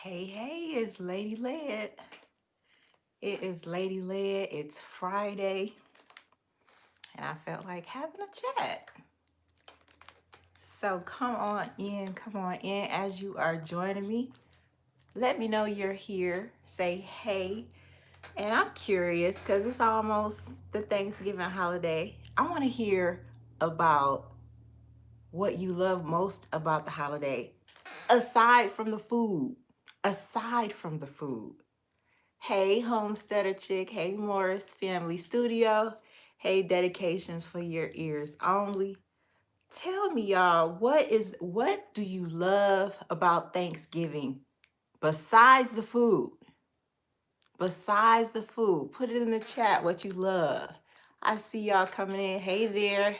Hey, it's Lady Led. It is Lady Led. It's Friday, and I felt like having a chat. So come on in as you are joining me. Let me know you're here. Say hey. And I'm curious because it's almost the Thanksgiving holiday. I want to hear about what you love most about the holiday, aside from the food. Aside from the food. Hey, Homesteader Chick. Hey, Morris Family Studio. Hey, Dedications for Your Ears Only. Tell me, y'all, what do you love about Thanksgiving besides the food? Besides the food, put it in the chat what you love. I see y'all coming in. Hey there.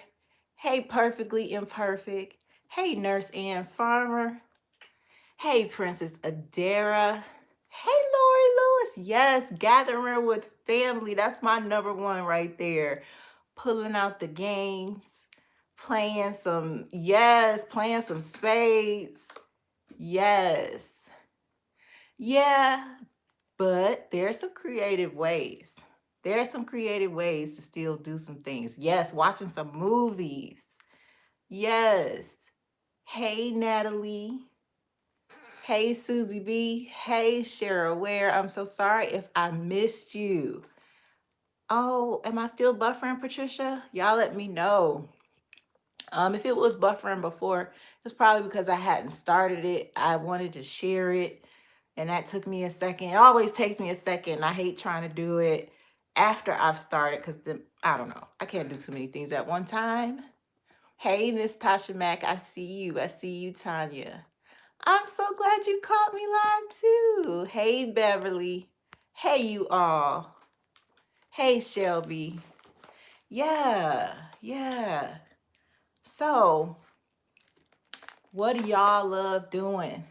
Hey, Perfectly Imperfect. Hey, Nurse Ann Farmer. Hey, Princess Adara. Hey, Lori Lewis. Yes, gathering with family. That's my number one right there. Pulling out the games, playing some spades. Yes. Yeah, but there's some creative ways. There are some creative ways to still do some things. Yes, watching some movies. Yes. Hey, Natalie. Hey, Susie B. Hey, Cheryl Ware. I'm so sorry if I missed you. Oh, am I still buffering, Patricia? Y'all let me know. If it was buffering before, it's probably because I hadn't started it. I wanted to share it, and that took me a second. It always takes me a second. I hate trying to do it after I've started because I don't know. I can't do too many things at one time. Hey, Miss Tasha Mack, I see you. I see you, Tanya. I'm so glad you caught me live too. Hey, Beverly. Hey, you all. Hey, Shelby. Yeah. So, what do y'all love doing?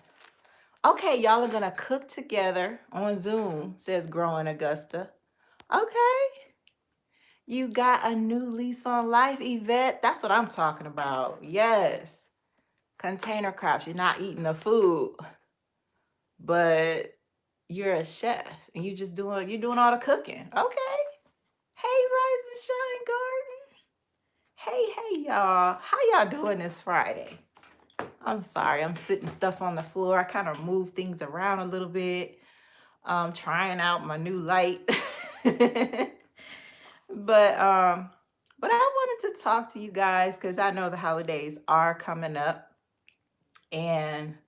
Okay, y'all are gonna cook together on Zoom, says Growing Augusta. Okay. You got a new lease on life, Yvette. That's what I'm talking about. Yes. Container crops. You're not eating the food, but you're a chef and you're doing all the cooking. Okay. Hey, Rise and Shine Garden. Hey, y'all. How y'all doing this Friday? I'm sorry, I'm sitting stuff on the floor. I kind of move things around a little bit. Trying out my new light. But I wanted to talk to you guys because I know the holidays are coming up. And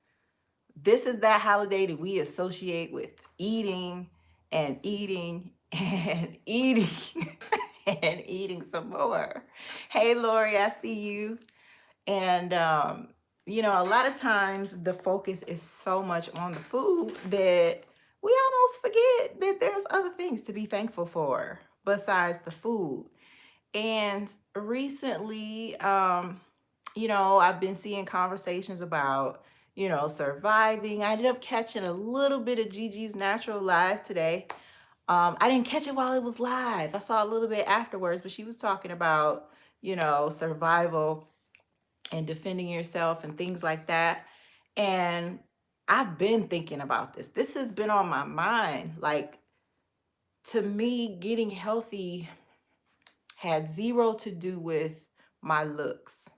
this is that holiday that we associate with eating and eating and eating and eating some more. Hey, Lori, I see you. And, a lot of times the focus is so much on the food that we almost forget that there's other things to be thankful for besides the food. And recently, I've been seeing conversations about, surviving. I ended up catching a little bit of Gigi's Natural Live today. I didn't catch it while it was live. I saw a little bit afterwards, but she was talking about, survival and defending yourself and things like that. And I've been thinking about this. This has been on my mind. Like, to me, getting healthy had zero to do with my looks.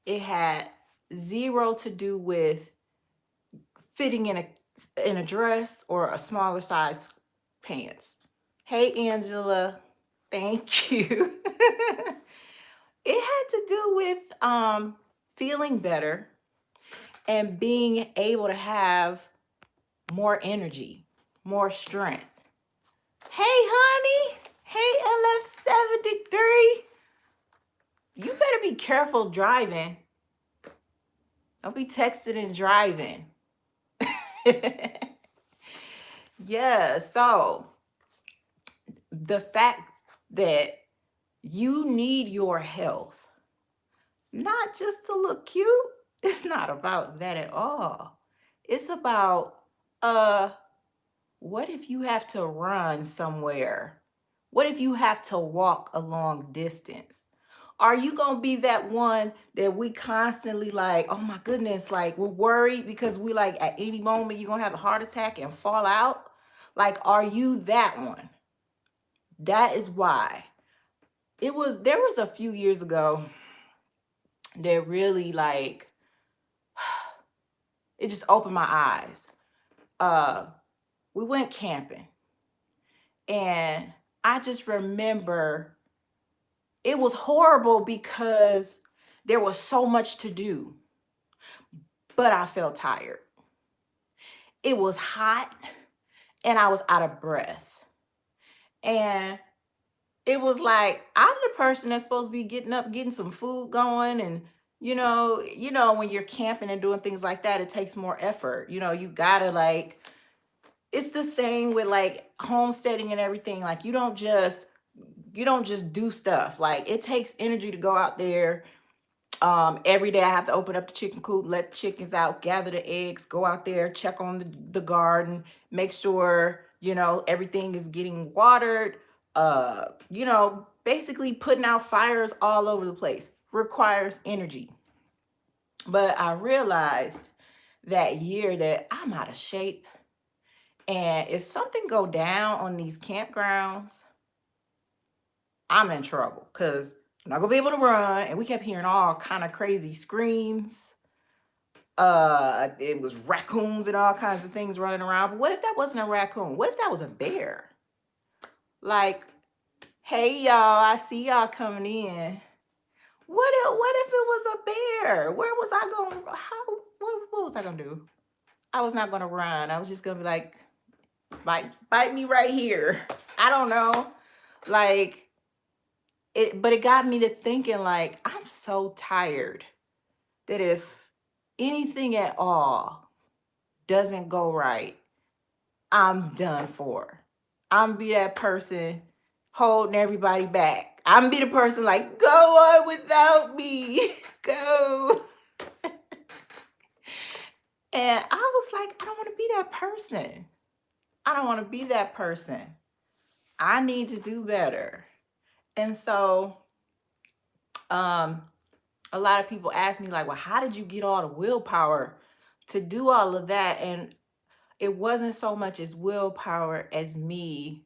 It had zero to do with fitting in a dress or a smaller size pants. Hey, Angela, thank you. It had to do with feeling better and being able to have more energy, more strength. Hey, honey. Hey, LF73. You better be careful driving. Don't be texting and driving. Yeah, so the fact that you need your health, not just to look cute, it's not about that at all. It's about, what if you have to run somewhere? What if you have to walk a long distance? Are you going to be that one that we constantly like, oh my goodness, like we're worried because we like at any moment you're going to have a heart attack and fall out? Like, are you that one? That is why. There was a few years ago that really like, it just opened my eyes. We went camping and I just remember it was horrible because there was so much to do, but I felt tired. It was hot and I was out of breath. And it was like, I'm the person that's supposed to be getting up, getting some food going. And, when you're camping and doing things like that, it takes more effort. You gotta like, it's the same with like homesteading and everything. Like you don't just do stuff. Like it takes energy to go out there. Every day I have to open up the chicken coop, let the chickens out, gather the eggs, go out there, check on the garden, make sure, everything is getting watered. Basically putting out fires all over the place requires energy. But I realized that year that I'm out of shape. And if something go down on these campgrounds, I'm in trouble because I'm not gonna be able to run. And we kept hearing all kind of crazy screams. It was raccoons and all kinds of things running around. But what if that wasn't a raccoon? What if that was a bear? Like, hey y'all, I see y'all coming in. What if it was a bear? Where was I going? What was I gonna do? I was not gonna run. I was just gonna be like, bite me right here. I don't know. Like but it got me to thinking like, I'm so tired that if anything at all doesn't go right, I'm done for. I'm be that person holding everybody back. I'm be the person like, go on without me. Go. And I was like, I don't want to be that person. I don't want to be that person. I need to do better. And so a lot of people ask me like, well, how did you get all the willpower to do all of that? And it wasn't so much as willpower as me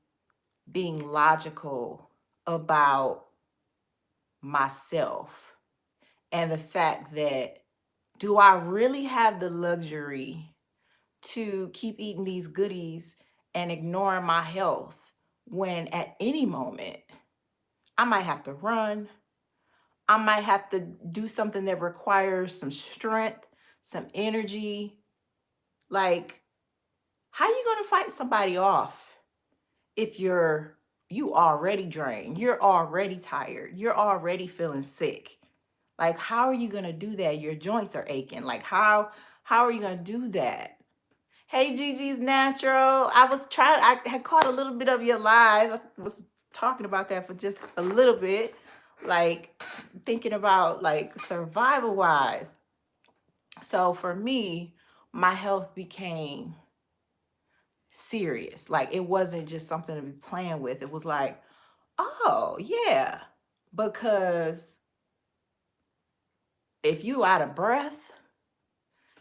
being logical about myself and the fact that, do I really have the luxury to keep eating these goodies and ignoring my health when at any moment I might have to run, I might have to do something that requires some strength, some energy? Like, how you going to fight somebody off if you already drained, you're already tired, you're already feeling sick? Like, how are you going to do that? Your joints are aching. Like, how are you going to do that? Hey, Gigi's Natural. I had caught a little bit of your live. I was talking about that for just a little bit, like thinking about like survival wise. So for me, my health became serious. Like it wasn't just something to be playing with. It was like, oh yeah, because if you out of breath,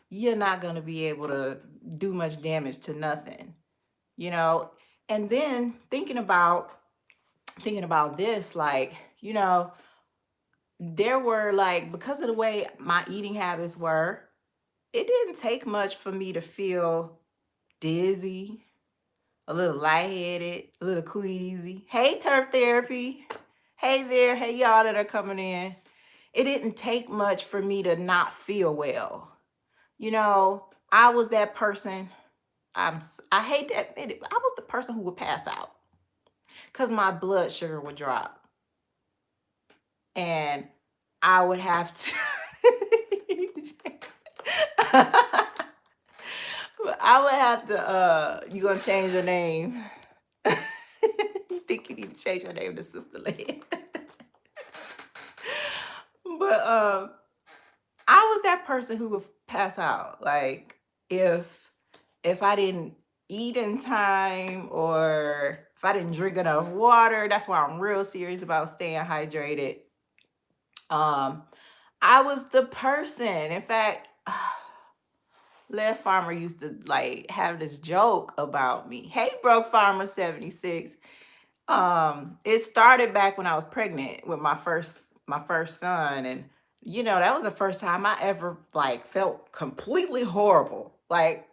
you're not going to be able to do much damage to nothing, And then thinking about this, like, there were like, because of the way my eating habits were, it didn't take much for me to feel dizzy, a little lightheaded, a little queasy. Hey, Turf Therapy. Hey there. Hey, y'all that are coming in. It didn't take much for me to not feel well. I was that person. I hate to admit it, but I was the person who would pass out because my blood sugar would drop. And I would have to... I would have to, you gonna change your name? You think you need to change your name to Sister Lynn? But I was that person who would pass out. Like if I didn't eat in time or if I didn't drink enough water. That's why I'm real serious about staying hydrated. Um, I was the person. In fact, Lev Farmer used to like have this joke about me. Hey, Broke Farmer 76. It started back when I was pregnant with my first son, and that was the first time I ever like felt completely horrible. Like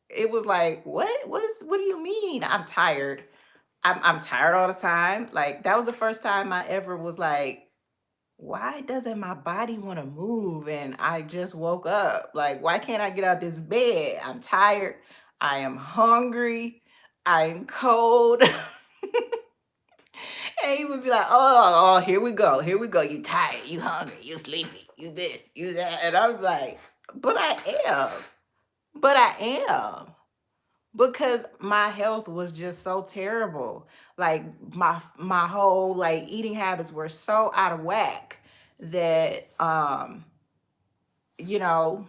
it was like, what do you mean? I'm tired. I'm tired all the time. Like that was the first time I ever was like, why doesn't my body want to move? And I just woke up. Like, why can't I get out this bed? I'm tired. I am hungry. I'm cold. And he would be like, oh, here we go. Here we go. You tired. You hungry. You sleepy. You this. You that. And I'm like, but I am. But I am. Because my health was just so terrible. Like my whole like eating habits were so out of whack that you know,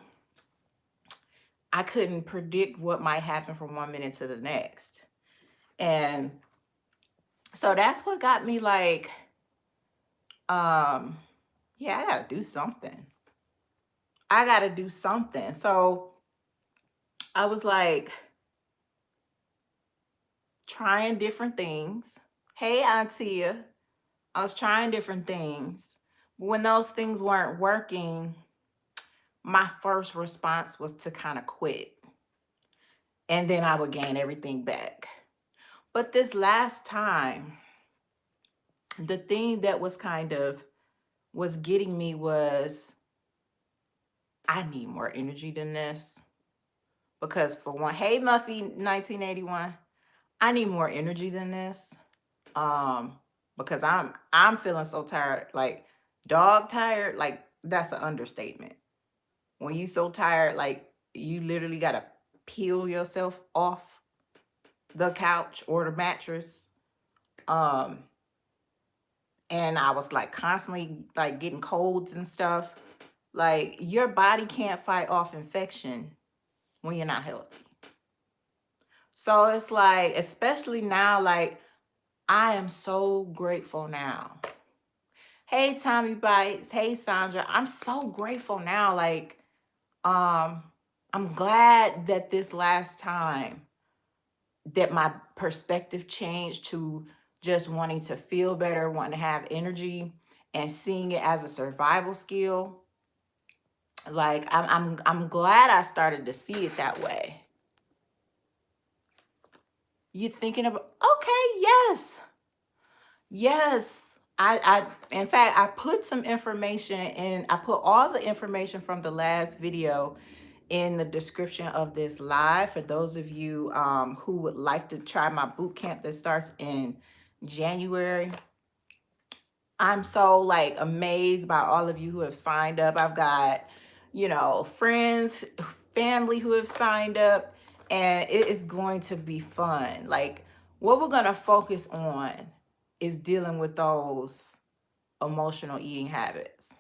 I couldn't predict what might happen from one minute to the next. And so that's what got me like, um, yeah, I gotta do something. I gotta do something. So I was like trying different things. Hey, Auntia. I was trying different things. But when those things weren't working, my first response was to kind of quit. And then I would gain everything back. But this last time, the thing that was kind of was getting me was I need more energy than this. Because for one, hey Muffy 1981, I need more energy than this. Because I'm feeling so tired, like dog tired, like that's an understatement. When you so tired, like you literally gotta peel yourself off the couch or the mattress. Um, and I was like constantly like getting colds and stuff. Like your body can't fight off infection when you're not healthy. So it's like, especially now, like I am so grateful now. Hey Tommy Bites, hey Sandra, I'm so grateful now. Like, I'm glad that this last time that my perspective changed to just wanting to feel better, wanting to have energy, and seeing it as a survival skill. Like I'm glad I started to see it that way. You thinking about, okay, yes. Yes. In fact, I put some information in, I put all the information from the last video in the description of this live for those of you who would like to try my boot camp that starts in January. I'm so like amazed by all of you who have signed up. I've got, friends, family who have signed up, and it is going to be fun. Like what we're going to focus on is dealing with those emotional eating habits.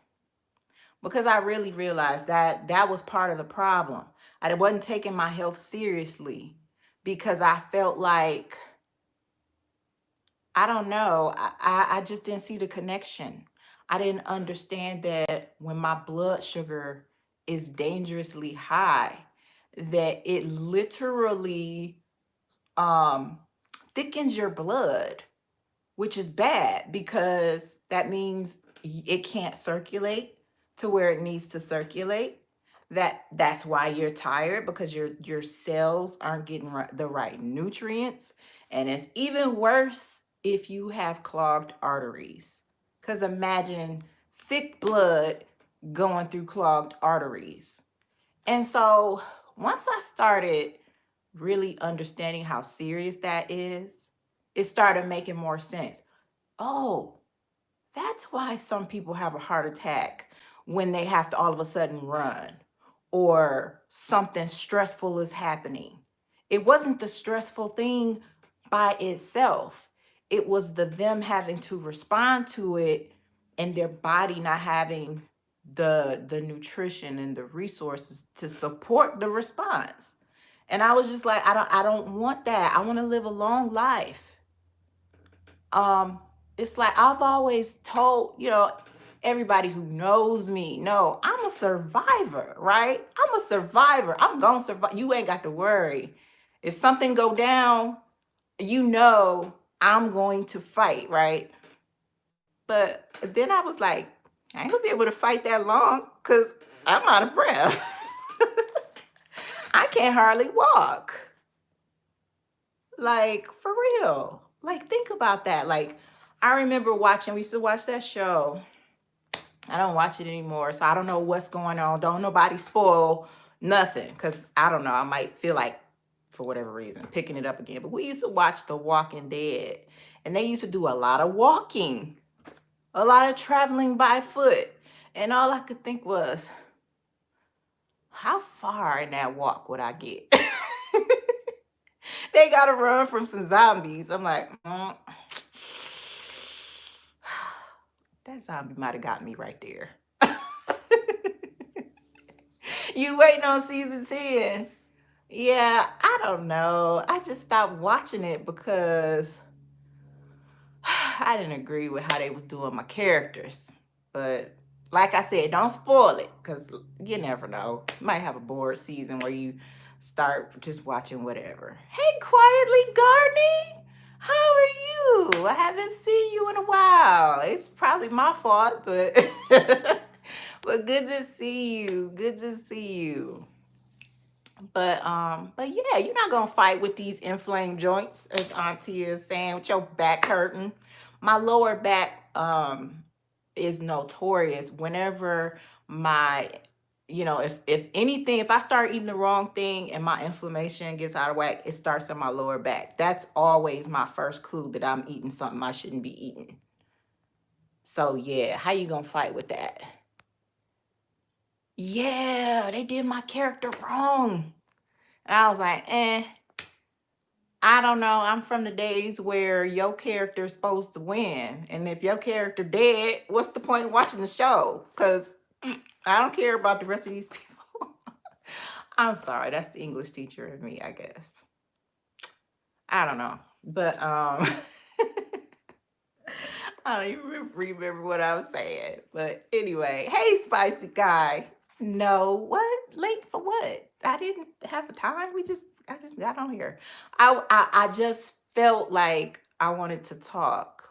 Because I really realized that that was part of the problem. I wasn't taking my health seriously because I felt like, I don't know, I just didn't see the connection. I didn't understand that when my blood sugar is dangerously high, that it literally um, thickens your blood, which is bad because that means it can't circulate to where it needs to circulate. That's why you're tired, because your cells aren't getting the right nutrients. And it's even worse if you have clogged arteries, because imagine thick blood going through clogged arteries. And so once I started really understanding how serious that is, it started making more sense. Oh, that's why some people have a heart attack when they have to all of a sudden run or something stressful is happening. It wasn't the stressful thing by itself. It was them having to respond to it and their body not having the nutrition and the resources to support the response. And I was just like, I don't want that. I want to live a long life. um it's like I've always told, everybody who knows me know I'm a survivor, right? I'm a survivor. I'm gonna survive. You ain't got to worry. If something go down, you know I'm going to fight, right? But then I was like, I ain't gonna be able to fight that long because I'm out of breath. I can't hardly walk. Like, for real. Like, think about that. Like, I remember watching, we used to watch that show. I don't watch it anymore, so I don't know what's going on. Don't nobody spoil nothing, because I don't know. I might feel like, for whatever reason, picking it up again. But we used to watch The Walking Dead, and they used to do a lot of walking, a lot of traveling by foot. And all I could think was, how far in that walk would I get? They got to run from some zombies. I'm like, that zombie might have got me right there. You waiting on season 10? Yeah, I don't know. I just stopped watching it because I didn't agree with how they was doing my characters. But like I said, don't spoil it, because you never know. You might have a bored season where you start just watching whatever. Hey, Quietly Gardening, how are you? I haven't seen you in a while. It's probably my fault, but but good to see you. Good to see you. But yeah, you're not gonna fight with these inflamed joints, as Auntie is saying, with your back hurting. My lower back is notorious. Whenever my, if anything, if I start eating the wrong thing and my inflammation gets out of whack, it starts in my lower back. That's always my first clue that I'm eating something I shouldn't be eating. So yeah, how you gonna fight with that? Yeah, they did my character wrong. And I was like, I don't know. I'm from the days where your character's supposed to win. And if your character dead, what's the point of watching the show? Because I don't care about the rest of these people. I'm sorry. That's the English teacher in me, I guess. I don't know. But I don't even remember what I was saying. But anyway, hey, Spicy Guy. No, what? Late for what? I didn't have a time. I just got on here. I just felt like I wanted to talk.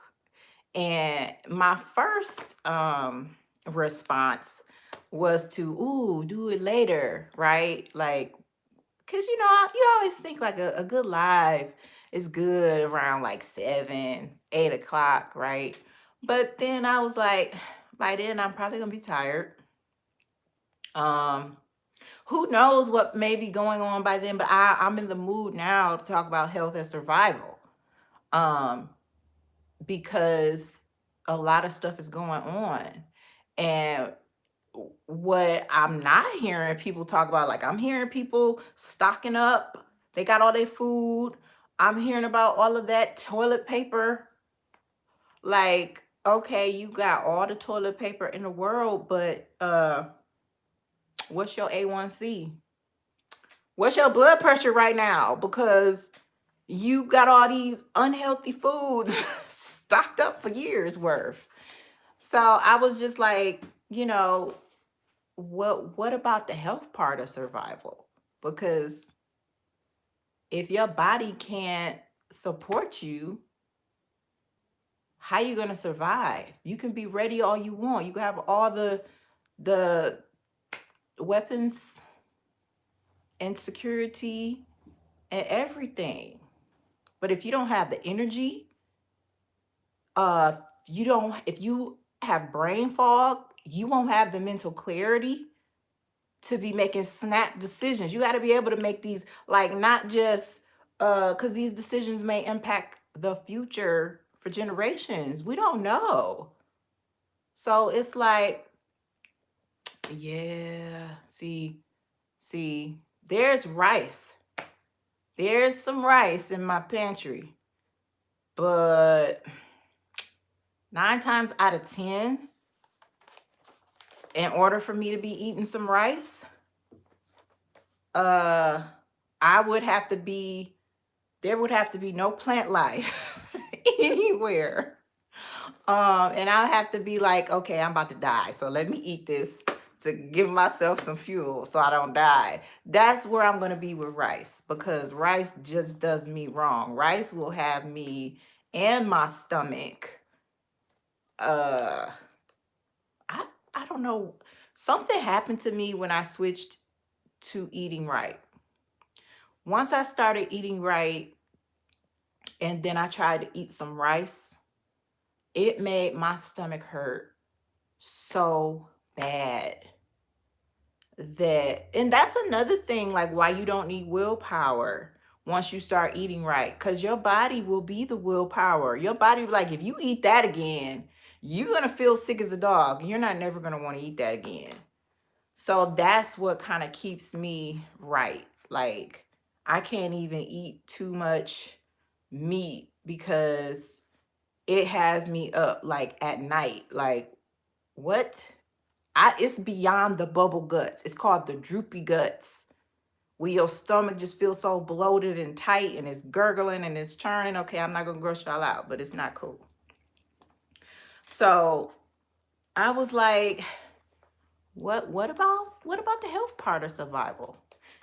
And my first response was to, ooh, do it later, right? Like, because you always think like a good live is good around like 7, 8 o'clock, right? But then I was like, by then I'm probably gonna be tired. Who knows what may be going on by then, but I'm in the mood now to talk about health and survival. Because a lot of stuff is going on. And what I'm not hearing people talk about, like I'm hearing people stocking up, they got all their food. I'm hearing about all of that toilet paper. Like, okay, you got all the toilet paper in the world, but what's your A1C? What's your blood pressure right now? Because you got all these unhealthy foods stocked up for years worth. So I was just like, what about the health part of survival? Because if your body can't support you, how you gonna survive? You can be ready all you want. You can have all the weapons and security and everything. But if you don't have the energy, if you have brain fog, you won't have the mental clarity to be making snap decisions. You got to be able to make these, like, not just because these decisions may impact the future for generations. We don't know. So it's like, yeah, see, there's rice. There's some rice in my pantry. But 9 times out of 10, in order for me to be eating some rice, there would have to be no plant life anywhere. And I'll have to be like, okay, I'm about to die, so let me eat this to give myself some fuel so I don't die. That's where I'm gonna be with rice, because rice just does me wrong. Rice will have me and my stomach. Uh, I I don't know. Something happened to me when I switched to eating right. Once I started eating right, and then I tried to eat some rice, it made my stomach hurt so bad. And that's another thing, like why you don't need willpower once you start eating right, because your body will be the willpower. Your body, like, if you eat that again, you're gonna feel sick as a dog. You're not never gonna want to eat that again. So that's what kind of keeps me right. Like, I can't even eat too much meat because it has me up like at night. Like, what? It's beyond the bubble guts. It's called the droopy guts. Where your stomach just feels so bloated and tight and it's gurgling and it's churning. Okay, I'm not gonna gross y'all out, but it's not cool. So I was like, what about the health part of survival?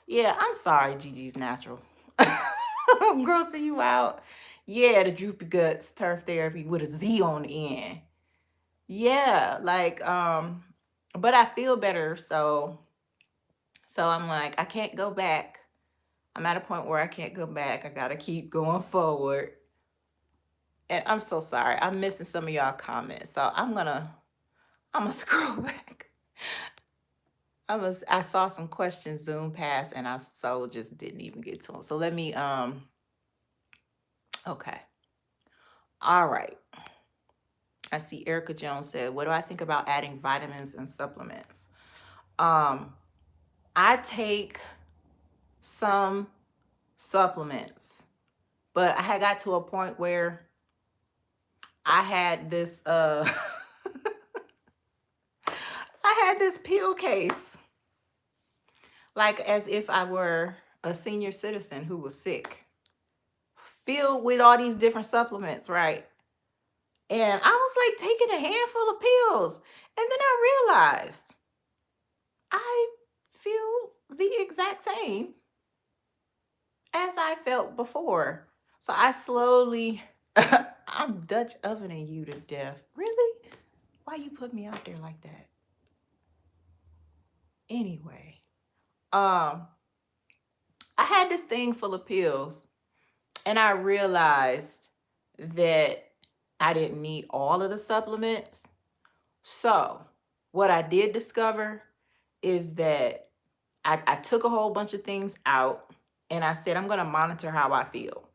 Yeah, I'm sorry, Gigi's natural. I'm grossing you out. Yeah, the droopy guts, turf therapy with a Z on the end. Yeah, like but I feel better, so I'm like, I can't go back. I'm at a point where I can't go back. I gotta keep going forward. And I'm so sorry. I'm missing some of y'all comments. So I'm gonna scroll back. I saw some questions zoom past and I so just didn't even get to them. So let me okay. All right. I see Erica Jones said, what do I think about adding vitamins and supplements? I take some supplements, but I had got to a point where I had this I had this pill case, like as if I were a senior citizen who was sick, filled with all these different supplements, right? And I was like taking a handful of pills. And then I realized I feel the exact same as I felt before. So I slowly, I'm Dutch ovening you to death. Really? Why you put me out there like that? Anyway, I had this thing full of pills and I realized that I didn't need all of the supplements. So what I did discover is that I took a whole bunch of things out and I said, I'm going to monitor how I feel.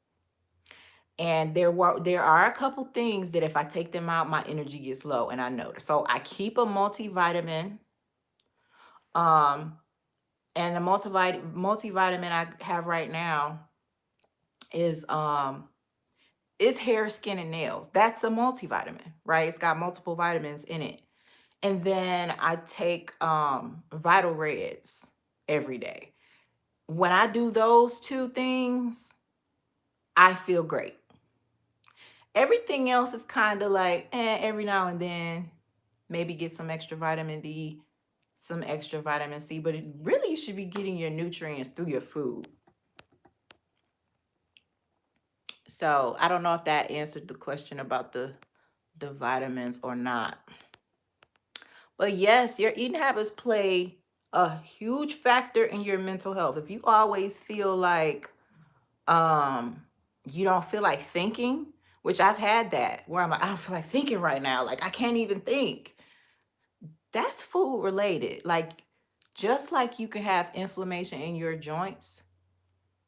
And there are a couple things that if I take them out, my energy gets low, and I notice. So I keep a multivitamin. And the multivitamin I have right now is hair, skin, and nails. That's a multivitamin, right? It's got multiple vitamins in it. And then I take Vital Reds every day. When I do those two things, I feel great. Everything else is kind of like, every now and then, maybe get some extra vitamin D, some extra vitamin C, but really you should be getting your nutrients through your food. So I don't know if that answered the question about the vitamins or not. But yes, your eating habits play a huge factor in your mental health. If you always feel like you don't feel like thinking, which I've had that, where I'm like, I don't feel like thinking right now. Like, I can't even think. That's food related. Like, just like you can have inflammation in your joints,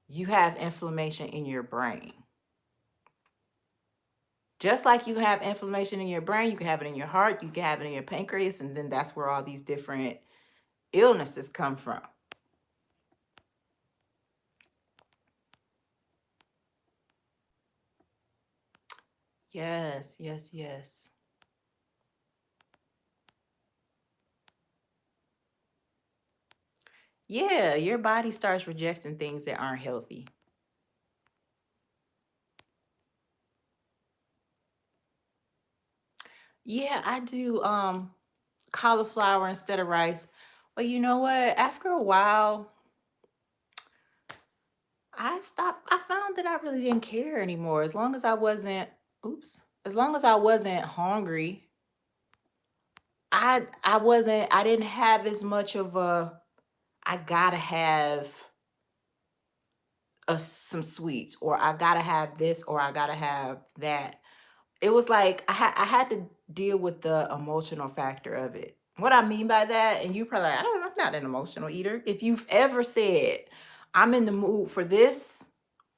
you have inflammation in your brain. Just like you have inflammation in your brain, you can have it in your heart, you can have it in your pancreas, and then that's where all these different illnesses come from. Yes, yes, yes. Yeah, your body starts rejecting things that aren't healthy. Yeah, I do cauliflower instead of rice. But you know what? After a while, I found that I really didn't care anymore. As long as I wasn't, oops, as long as I wasn't hungry, I didn't have as much of a I gotta have some sweets, or I gotta have this, or I gotta have that. It was like I had to deal with the emotional factor of it. What I mean by that, and you probably like, I don't know, I'm not an emotional eater. If you've ever said, I'm in the mood for this,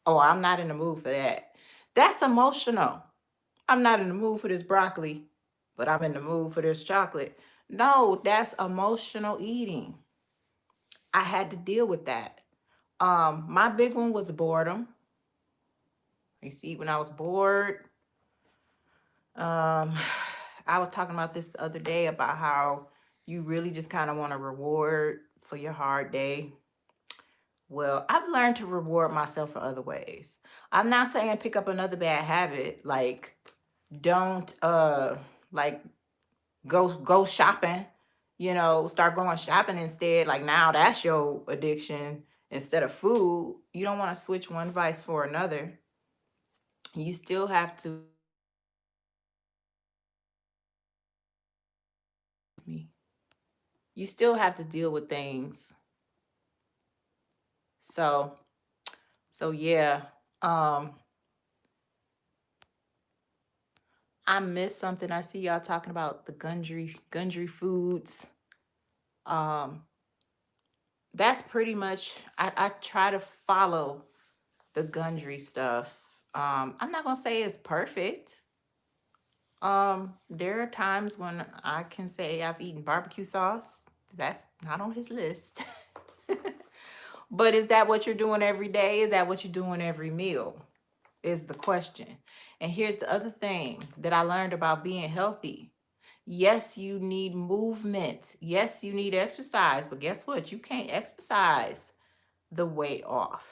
or I'm not in the mood for that, that's emotional. I'm not in the mood for this broccoli, but I'm in the mood for this chocolate. No, that's emotional eating. I had to deal with that. My big one was boredom. You see, when I was bored, um, I was talking about this the other day about how you really just kind of want a reward for your hard day. Well, I've learned to reward myself for other ways. I'm not saying pick up another bad habit, like don't like go shopping, start going shopping instead. Like now that's your addiction instead of food. You don't want to switch one vice for another. You still have to you still have to deal with things. So yeah. Um I missed something. I see y'all talking about the Gundry foods. Um that's pretty much I try to follow the Gundry stuff. I'm not gonna say it's perfect. There are times when I can say I've eaten barbecue sauce. That's not on his list. But is that what you're doing every day? Is that what you're doing every meal? Is the question. And here's the other thing that I learned about being healthy. Yes, you need movement. Yes, you need exercise. But guess what? You can't exercise the weight off.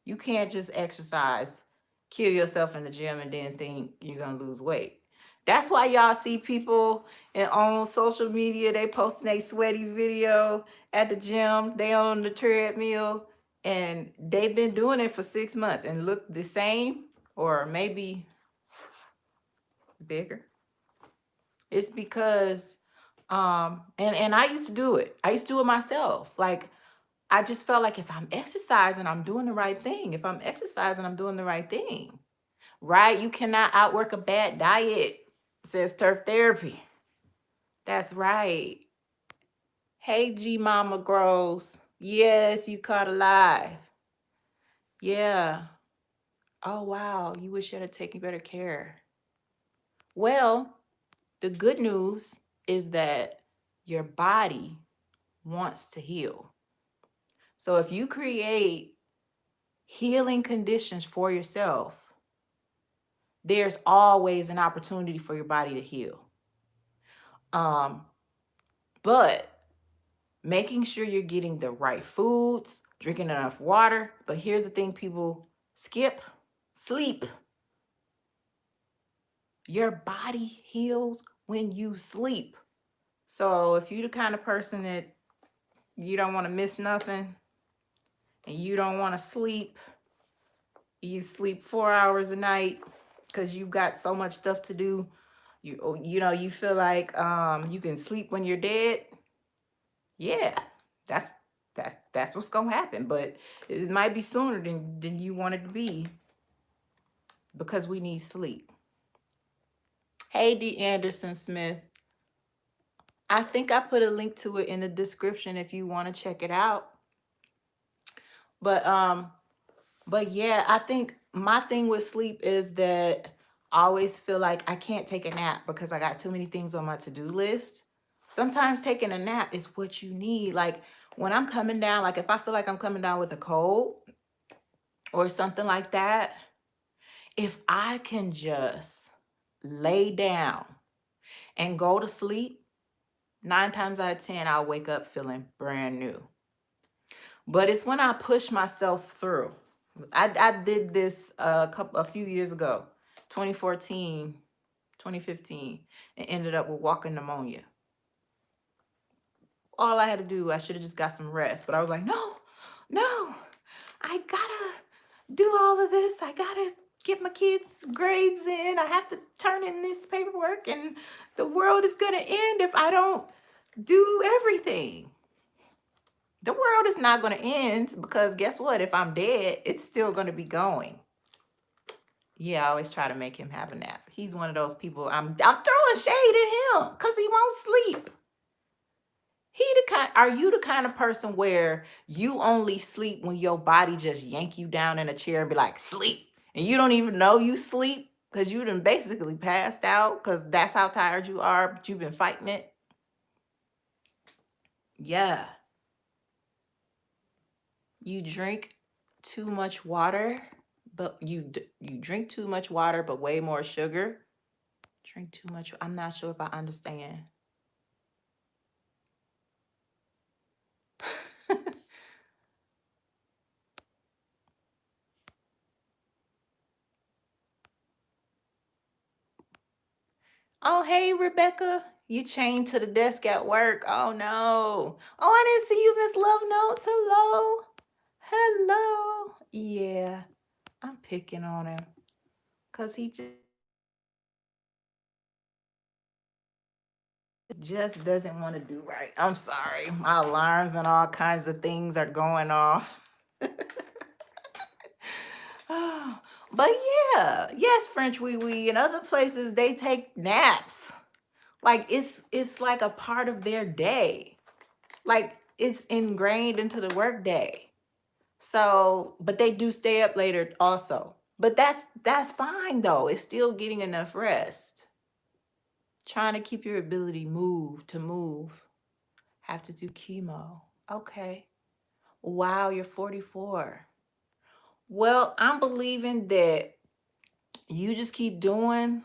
You can't just exercise, kill yourself in the gym, and then think you're gonna lose weight. That's why y'all see people on social media, they posting a sweaty video at the gym, they on the treadmill, and they've been doing it for 6 months and look the same or maybe bigger. It's because and I used to do it. I used to do it myself. Like I just felt like if I'm exercising, I'm doing the right thing. If I'm exercising, I'm doing the right thing. Right? You cannot outwork a bad diet, says Turf Therapy. That's right. Hey, G Mama Grows. Yes, you caught alive. Yeah. Oh, wow. You wish you had taken better care. Well, the good news is that your body wants to heal. So if you create healing conditions for yourself, there's always an opportunity for your body to heal. But making sure you're getting the right foods, drinking enough water. But here's the thing people skip: sleep. Your body heals when you sleep. So if you're the kind of person that you don't want to miss nothing and you don't want to sleep, you sleep 4 hours a night because you've got so much stuff to do. You feel like you can sleep when you're dead. Yeah, that's that's what's gonna happen. But it might be sooner than you want it to be because we need sleep. Hey, D. Anderson Smith. I think I put a link to it in the description if you want to check it out. But yeah, I think my thing with sleep is that I always feel like I can't take a nap because I got too many things on my to-do list. Sometimes taking a nap is what you need. Like when I'm coming down, like if I feel like I'm coming down with a cold or something like that, if I can just lay down and go to sleep, 9 times out of 10, I'll wake up feeling brand new. But it's when I push myself through. I did this a few years ago, 2014. 2015, and ended up with walking pneumonia. All I had to do, I should have just got some rest. But I was like, no, no, I gotta do all of this. I gotta get my kids' grades in. I have to turn in this paperwork, and the world is gonna end if I don't do everything. The world is not gonna end, because guess what? If I'm dead, it's still gonna be going. Yeah, I always try to make him have a nap. He's one of those people, I'm throwing shade at him because he won't sleep. Are you the kind of person where you only sleep when your body just yank you down in a chair and be like, sleep, and you don't even know you sleep because you done basically passed out because that's how tired you are, but you've been fighting it? Yeah. You drink too much water, but you drink too much water, but way more sugar. Drink too much. I'm not sure if I understand. Oh, hey, Rebecca. You chained to the desk at work. Oh, no. Oh, I didn't see you, Miss Love Notes. Hello. Hello. Yeah, I'm picking on him because he just doesn't want to do right. I'm sorry. My alarms and all kinds of things are going off. Oh, but yeah, yes, French wee wee. In other places, they take naps. Like it's like a part of their day. Like it's ingrained into the work day. So, but they do stay up later also. But that's fine though. It's still getting enough rest. Trying to keep your ability to move. Have to do chemo. Okay. Wow, you're 44. Well, I'm believing that you just keep do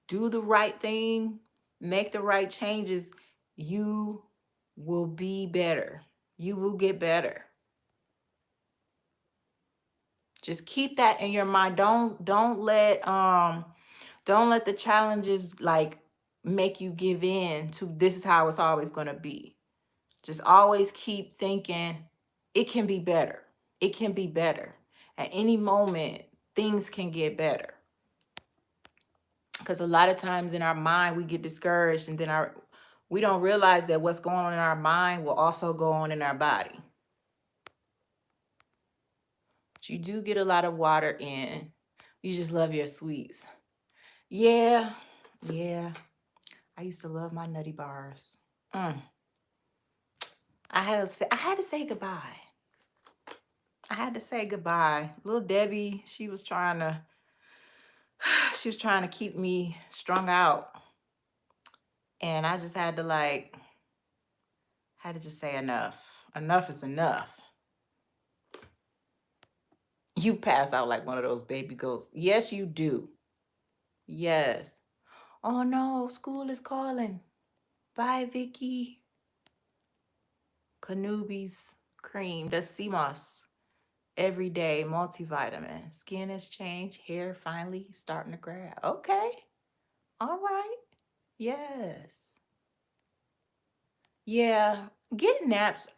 the right thing, make the right changes. You will be better. You will get better. Just keep that in your mind. Don't let the challenges like make you give in to this is how it's always going to be. Just always keep thinking it can be better. It can be better. At any moment, things can get better. Because a lot of times in our mind, we get discouraged, and then we don't realize that what's going on in our mind will also go on in our body. But you do get a lot of water in. You just love your sweets. Yeah, yeah. I used to love my nutty bars. I had to say goodbye. I had to say goodbye. Little Debbie, she was trying to keep me strung out. And I just had to just say enough. Enough is enough. You pass out like one of those baby goats. Yes, you do. Yes. Oh no, school is calling. Bye, Vicky. Canubi's cream. That's CMOS. Every day, multivitamin. Skin has changed. Hair finally starting to grab. Okay. All right. Yes. Yeah. Getting naps,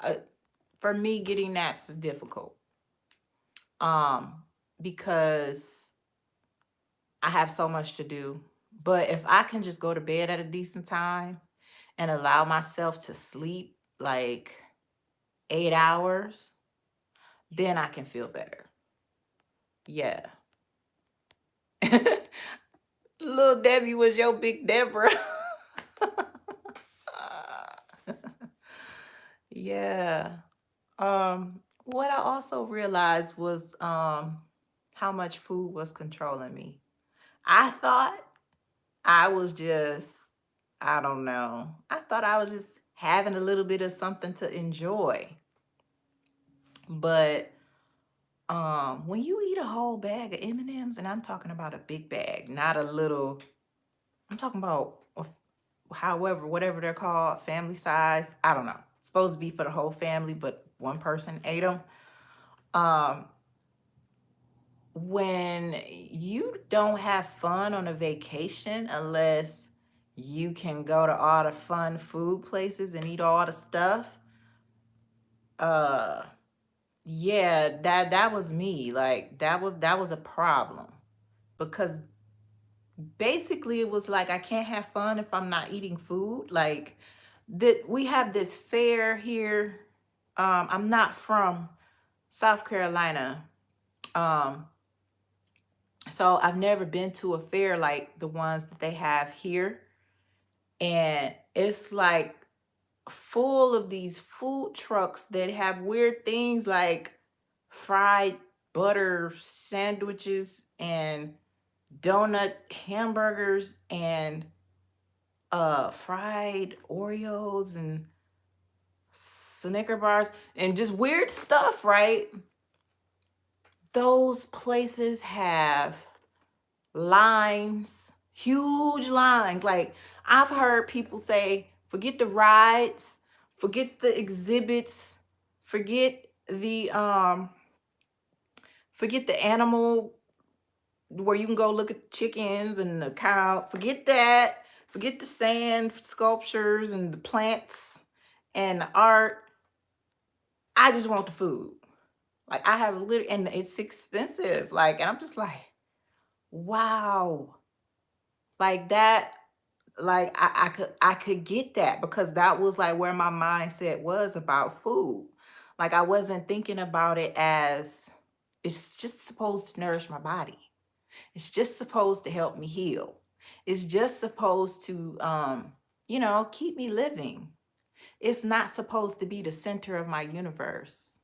for me, getting naps is difficult. Because I have so much to do. But if I can just go to bed at a decent time and allow myself to sleep like 8 hours, then I can feel better. Yeah. Little Debbie was your big Deborah. Yeah. What I also realized was how much food was controlling me. I thought I was just, I don't know. I thought I was just having a little bit of something to enjoy. But when you eat a whole bag of M&Ms, and I'm talking about a big bag, not a little, I'm talking about whatever they're called, family size. I don't know. It's supposed to be for the whole family, but one person ate them. when you don't have fun on a vacation unless you can go to all the fun food places and eat all the stuff, uh yeah, that was me. Like that was a problem, because basically it was like I can't have fun if I'm not eating food. Like that we have this fair here. I'm not from South Carolina. Um so I've never been to a fair like the ones that they have here. And it's like full of these food trucks that have weird things like fried butter sandwiches and donut hamburgers and fried Oreos and Snicker bars and just weird stuff, right? Those places have lines, huge lines. Like I've heard people say, forget the rides, forget the exhibits, forget the animal where you can go look at chickens and the cow. Forget that. Forget the sand sculptures and the plants and the art. I just want the food. Like I have literally, and it's expensive. Like, and I'm just like, wow. Like that, like I could get that, because that was like where my mindset was about food. Like I wasn't thinking about it as it's just supposed to nourish my body. It's just supposed to help me heal. It's just supposed to keep me living. It's not supposed to be the center of my universe.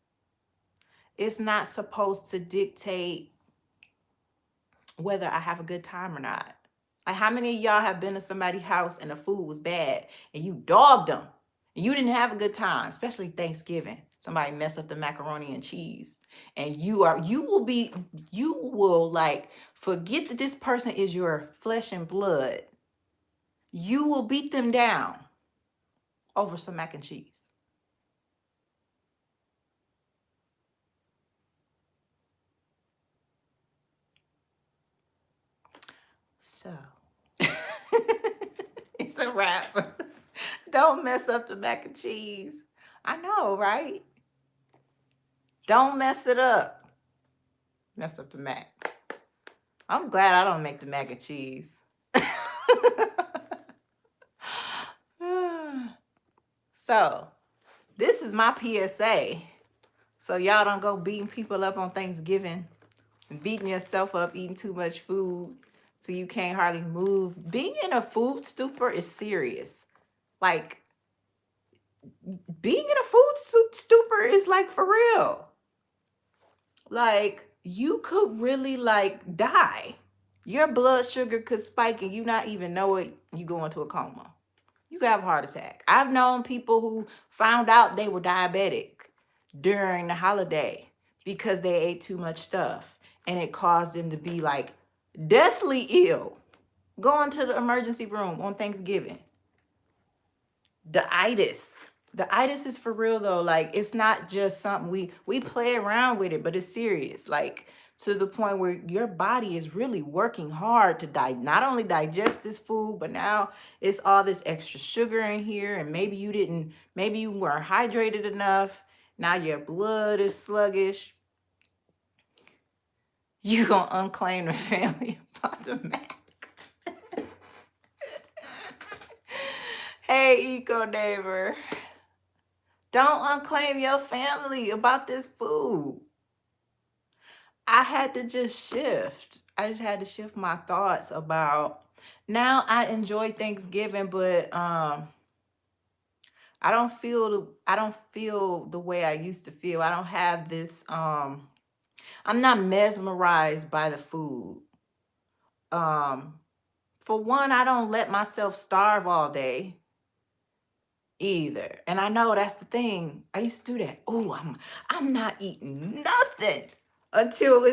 It's not supposed to dictate whether I have a good time or not. Like, how many of y'all have been to somebody's house and the food was bad and you dogged them and you didn't have a good time, especially Thanksgiving? Somebody messed up the macaroni and cheese, and you will like forget that this person is your flesh and blood. You will beat them down over some mac and cheese. So it's a wrap. Don't mess up the mac and cheese. I know, right? Don't mess it up. Mess up the mac. I'm glad I don't make the mac and cheese. So, this is my PSA. So y'all don't go beating people up on Thanksgiving and beating yourself up eating too much food so you can't hardly move. Being in a food stupor is serious. Like, being in a food stupor is like for real. Like, you could really like die. Your blood sugar could spike and you not even know it. You go into a coma. You could have a heart attack. I've known people who found out they were diabetic during the holiday because they ate too much stuff, and it caused them to be like deathly ill, going to the emergency room on Thanksgiving. The itis is for real though. Like, it's not just something we play around with it, but it's serious. Like, to the point where your body is really working hard to not only digest this food, but now it's all this extra sugar in here, and maybe you weren't hydrated enough. Now your blood is sluggish. You gonna unclaim the family about the Mac. Hey, eco neighbor. Don't unclaim your family about this food. I had to just shift. I just had to shift my thoughts about, now I enjoy Thanksgiving, but I don't feel the way I used to feel. I don't have this I'm not mesmerized by the food. For one, I don't let myself starve all day either. And I know that's the thing. I used to do that. Oh, I'm not eating nothing until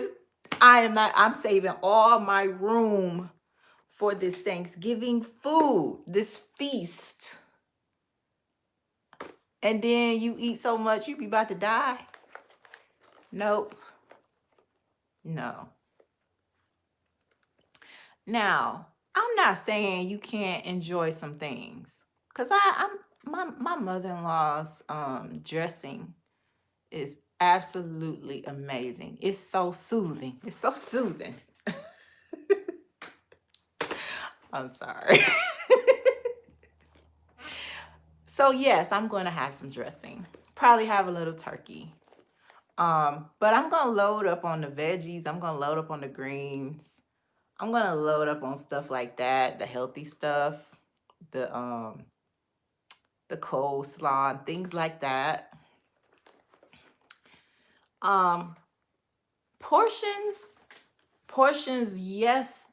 I'm saving all my room for this Thanksgiving food, this feast. And then you eat so much, you be about to die. Nope. No. Now, I'm not saying you can't enjoy some things, because my mother-in-law's dressing is absolutely amazing. It's so soothing. It's so soothing. I'm sorry. So yes, I'm going to have some dressing. Probably have a little turkey. But I'm going to load up on the veggies. I'm going to load up on the greens. I'm going to load up on stuff like that, the healthy stuff, the coleslaw and things like that. Portions, yes,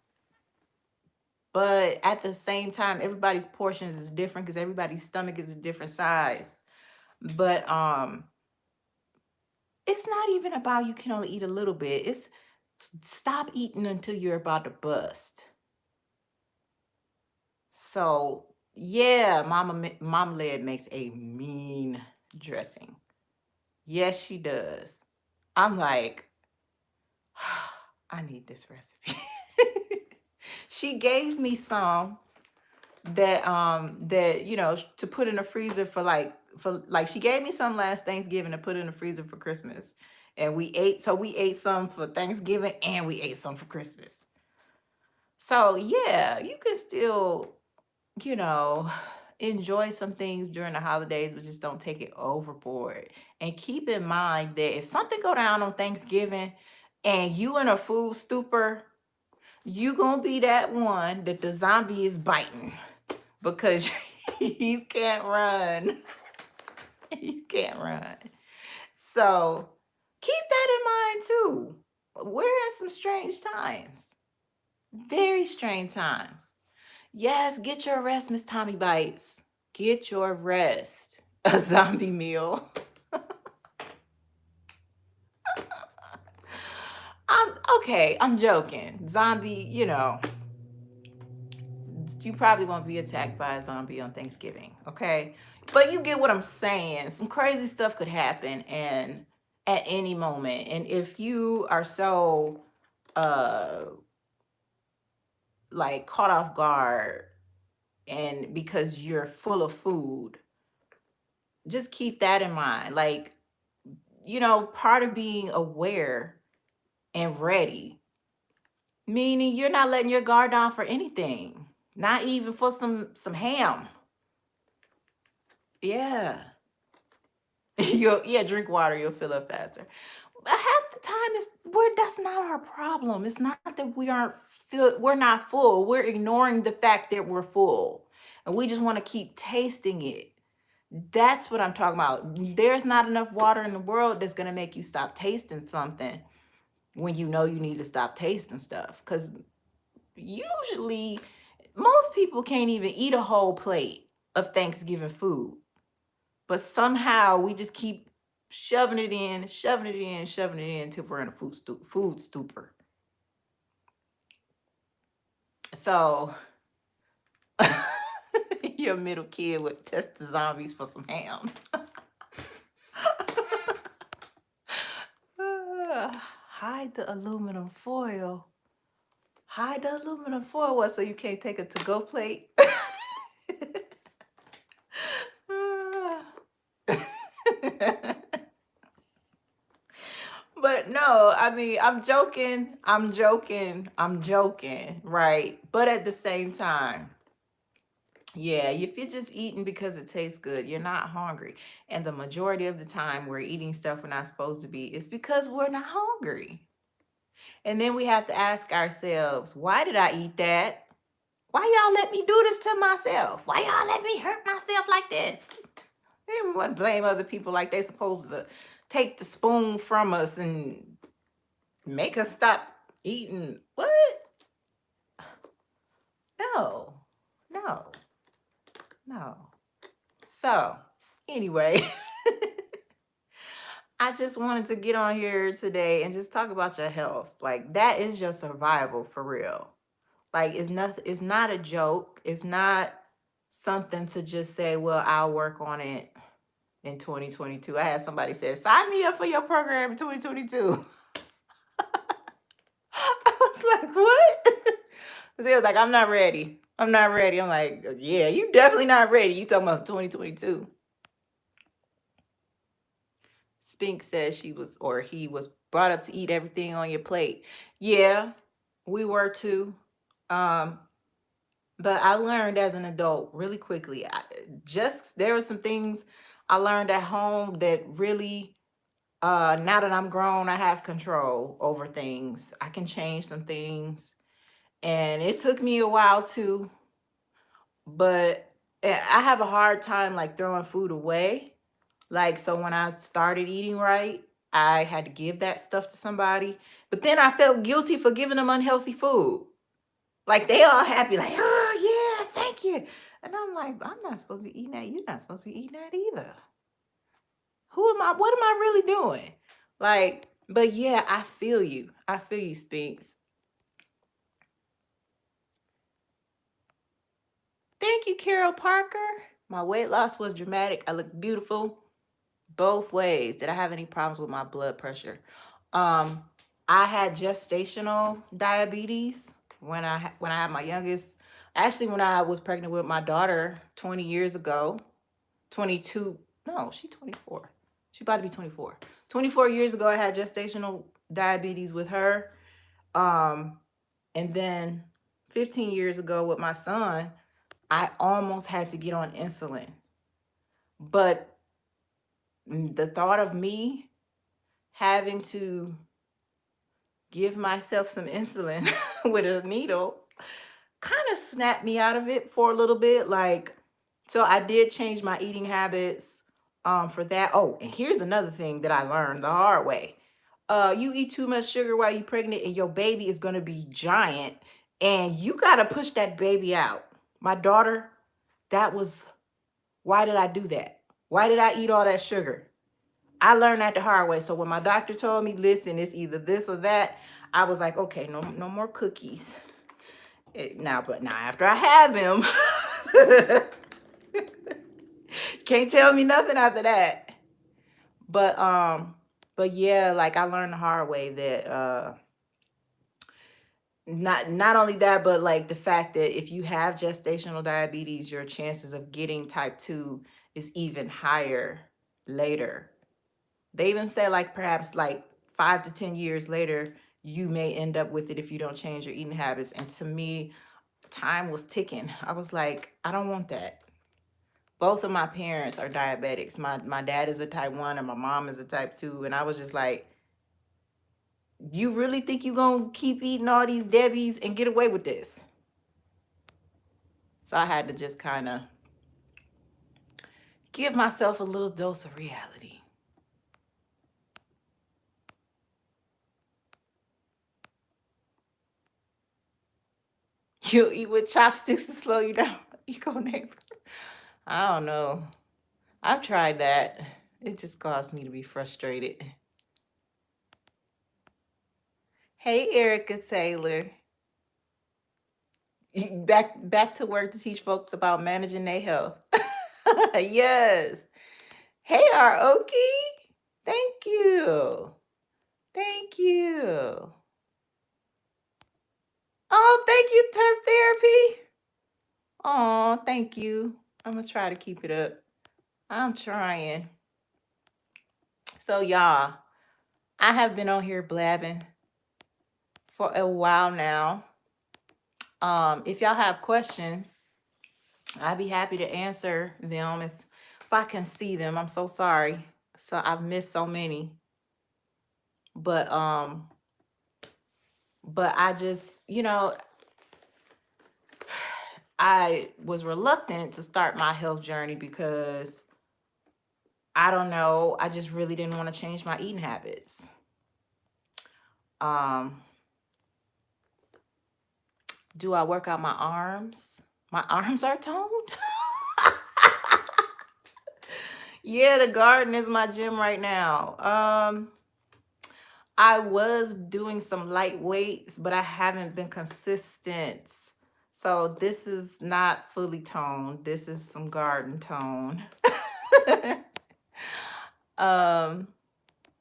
but at the same time, everybody's portions is different because everybody's stomach is a different size. But it's not even about you can only eat a little bit. It's stop eating until you're about to bust. So yeah, Mama Led makes a mean dressing. Yes, she does. I'm like, I need this recipe. She gave me some that to put in the freezer for she gave me some last Thanksgiving to put in the freezer for Christmas. And we ate some for Thanksgiving and we ate some for Christmas. So yeah, you can still, enjoy some things during the holidays, but just don't take it overboard. And keep in mind that if something go down on Thanksgiving and you in a food stupor, you gonna be that one that the zombie is biting because you can't run. You can't run. So keep that in mind too. We're in some strange times. Very strange times. Yes, get your rest, Miss Tommy Bites. Get your rest. A zombie meal. I'm joking. Zombie, you probably won't be attacked by a zombie on Thanksgiving, okay? But you get what I'm saying. Some crazy stuff could happen and at any moment. And if you are so caught off guard and because you're full of food, just keep that in mind. Part of being aware and ready, meaning you're not letting your guard down for anything, not even for some ham. Yeah. Drink water, you'll fill up faster. But half the time that's not our problem. It's not that we're not full. We're ignoring the fact that we're full. And we just want to keep tasting it. That's what I'm talking about. There's not enough water in the world that's going to make you stop tasting something when you know you need to stop tasting stuff. Because usually most people can't even eat a whole plate of Thanksgiving food. But somehow we just keep shoving it in until we're in a food stupor. So you're a middle kid with test the zombies for some ham. Hide the aluminum foil. Hide the aluminum foil so you can't take a to-go plate. But no, I mean, I'm joking, right? But at the same time, yeah, if you're just eating because it tastes good, you're not hungry. And the majority of the time we're eating stuff we're not supposed to be, it's because we're not hungry. And then we have to ask ourselves, why did I eat that? Why y'all let me do this to myself? Why y'all let me hurt myself like this? They don't want to blame other people like they supposed to take the spoon from us and make us stop eating. What? No. So, anyway, I just wanted to get on here today and just talk about your health. Like, that is your survival for real. Like, it's not a joke. It's not something to just say, well, I'll work on it in 2022. I had somebody say, sign me up for your program in 2022. I was like, what? He was like, I'm not ready. I'm not ready. I'm like, yeah, you definitely not ready. You talking about 2022. Spink says she was, or he was brought up to eat everything on your plate. Yeah, we were too. Um, but I learned as an adult really quickly. There were some things I learned at home that really, now that I'm grown, I have control over things. I can change some things. And it took me a while too, but I have a hard time like throwing food away. Like, so when I started eating right, I had to give that stuff to somebody. But then I felt guilty for giving them unhealthy food. Like, they all happy, like, oh, yeah, thank you. And I'm like, I'm not supposed to be eating that. You're not supposed to be eating that either. Who am I? What am I really doing? Like, but yeah, I feel you. I feel you, Spinks. Thank you, Carol Parker. My weight loss was dramatic. I look beautiful both ways. Did I have any problems with my blood pressure? Um, I had gestational diabetes when I had my youngest. Actually, when I was pregnant with my daughter 20 years ago, 22. No, she's 24. She about to be 24. 24 years ago, I had gestational diabetes with her. And then 15 years ago with my son, I almost had to get on insulin. But the thought of me having to give myself some insulin with a needle kind of snapped me out of it for a little bit. Like, so I did change my eating habits for that. Oh, and here's another thing that I learned the hard way. You eat too much sugar while you're pregnant and your baby is going to be giant and you got to push that baby out. My daughter, why did I do that? Why did I eat all that sugar? I learned that the hard way. So when my doctor told me, listen, it's either this or that, I was like, okay, no more cookies. But now after I have him, can't tell me nothing after that. But yeah, like I learned the hard way that not only that, but like the fact that if you have gestational diabetes, your chances of getting type 2 is even higher later. They even say like perhaps like 5 to 10 years later, you may end up with it if you don't change your eating habits. And to me, time was ticking. I was like, I don't want that. Both of my parents are diabetics. My dad is a type 1 and my mom is a type 2. And I was just like, you really think you're going to keep eating all these Debbies and get away with this? So I had to just kind of give myself a little dose of reality. You'll eat with chopsticks to slow you down. Eco neighbor. I don't know. I've tried that. It just caused me to be frustrated. Hey, Erica Taylor. Back to work to teach folks about managing their health. Yes. Hey, Aoki. Thank you. Thank you. Oh, thank you, Turf Therapy. Oh, thank you. I'm going to try to keep it up. I'm trying. So, y'all, I have been on here blabbing for a while now. If y'all have questions, I'd be happy to answer them if I can see them. I'm so sorry. So I've missed so many. But I just, I was reluctant to start my health journey because I don't know, I just really didn't want to change my eating habits. Do I work out my arms? My arms are toned. Yeah, the garden is my gym right now. I was doing some light weights, but I haven't been consistent. So this is not fully toned. This is some garden tone.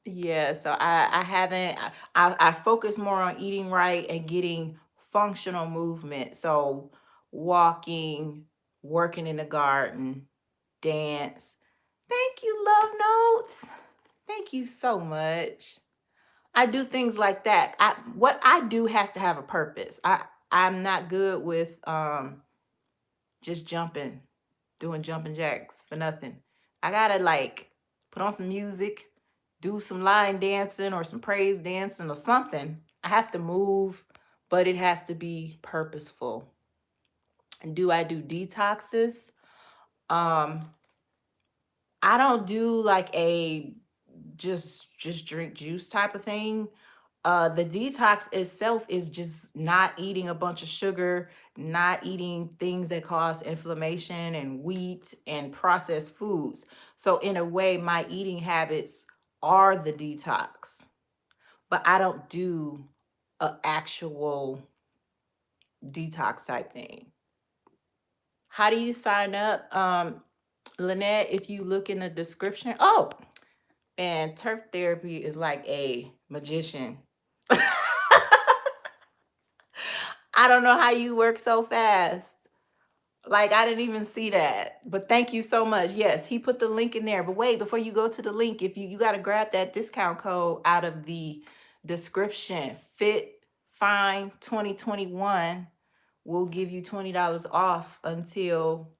Yeah, so I haven't, I focus more on eating right and getting functional movement. So walking, working in the garden, dance. Thank you, Love Notes. Thank you so much. I do things like that. What I do has to have a purpose. I'm not good with just jumping, doing jumping jacks for nothing. I gotta like put on some music, do some line dancing or some praise dancing or something. I have to move, but it has to be purposeful. And do I do detoxes? Um, I don't do like a just drink juice type of thing. The detox itself is just not eating a bunch of sugar, not eating things that cause inflammation and wheat and processed foods. So in a way, my eating habits are the detox, but I don't do a actual detox type thing. How do you sign up? Lynette, if you look in the description. Oh, and turf therapy is like a magician. I don't know how you work so fast. Like, I didn't even see that. But thank you so much. Yes, he put the link in there. But wait, before you go to the link, if you got to grab that discount code out of the description. Fit Fine 2021 will give you $20 off until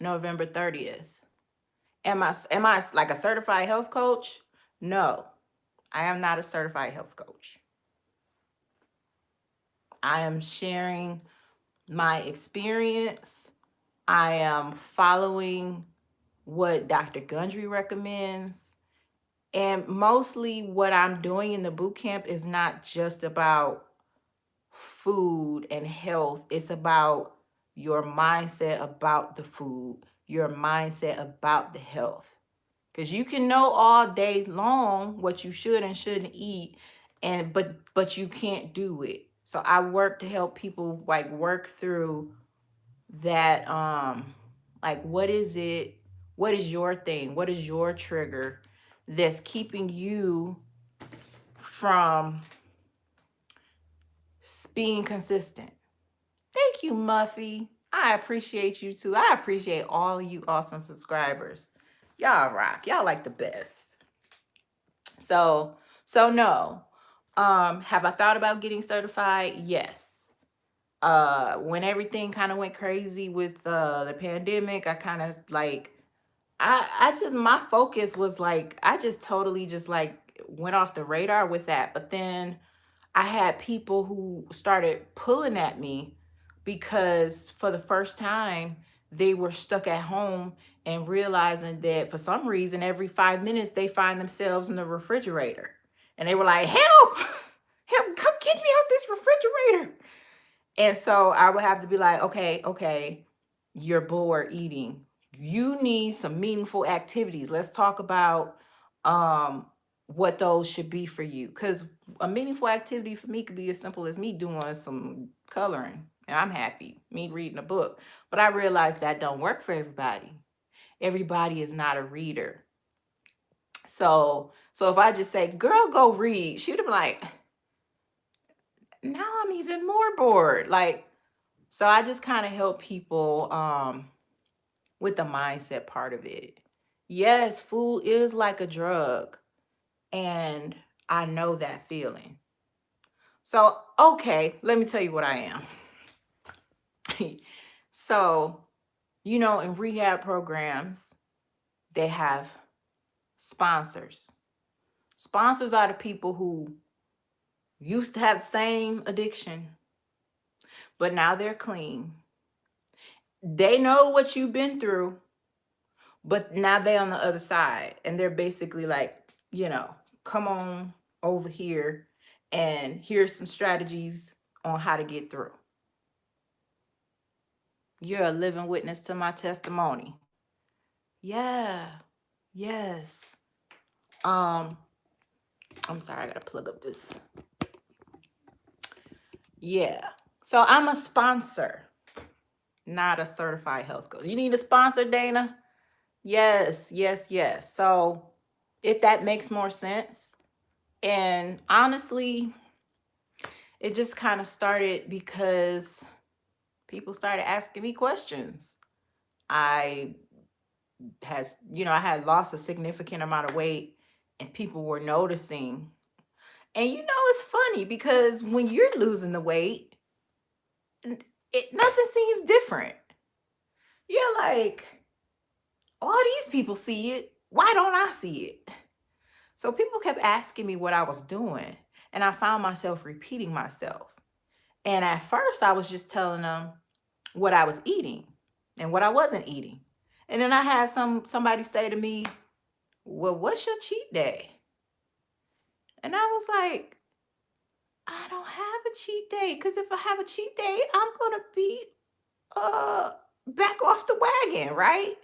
November 30th. Am I like a certified health coach? No, I am not a certified health coach. I am sharing my experience. I am following what Dr. Gundry recommends. And mostly what I'm doing in the boot camp is not just about food and health. It's about your mindset about the food, your mindset about the health. Because you can know all day long what you should and shouldn't eat, and but you can't do it. So I work to help people like work through that. Like, what is it? What is your thing? What is your trigger that's keeping you from being consistent? Thank you, Muffy. I appreciate you too. I appreciate all of you awesome subscribers. Y'all rock. Y'all like the best. So no. Have I thought about getting certified? Yes. When everything kind of went crazy with the pandemic, I kind of like I just my focus was like I just totally just like went off the radar with that. But then I had people who started pulling at me because for the first time they were stuck at home and realizing that for some reason every 5 minutes they find themselves in the refrigerator. And they were like, help, help, come get me out this refrigerator. And so I would have to be like, okay, you're bored eating. You need some meaningful activities. Let's talk about what those should be for you. Because a meaningful activity for me could be as simple as me doing some coloring. And I'm happy, me reading a book. But I realized that don't work for everybody. Everybody is not a reader. So if I just say, girl, go read, she would be like, now I'm even more bored. Like, so I just kind of help people with the mindset part of it. Yes, food is like a drug, and I know that feeling. So, okay, let me tell you what I am. So, in rehab programs, they have sponsors. Sponsors are the people who used to have the same addiction, but now they're clean. They know what you've been through, but now they're on the other side, and they're basically like, come on over here, and here's some strategies on how to get through. You're a living witness to my testimony. Yeah. Yes. I'm sorry, I gotta plug up this. Yeah. So I'm a sponsor, not a certified health coach. You need a sponsor, Dana? Yes. So if that makes more sense. And honestly, it just kind of started because people started asking me questions. I I had lost a significant amount of weight and people were noticing. And it's funny because when you're losing the weight, nothing seems different. You're like, all these people see it. Why don't I see it? So people kept asking me what I was doing, and I found myself repeating myself. And at first, I was just telling them what I was eating and what I wasn't eating. And then I had somebody say to me, "Well, what's your cheat day?" And I was like, "I don't have a cheat day, because if I have a cheat day, I'm gonna be back off the wagon, right?"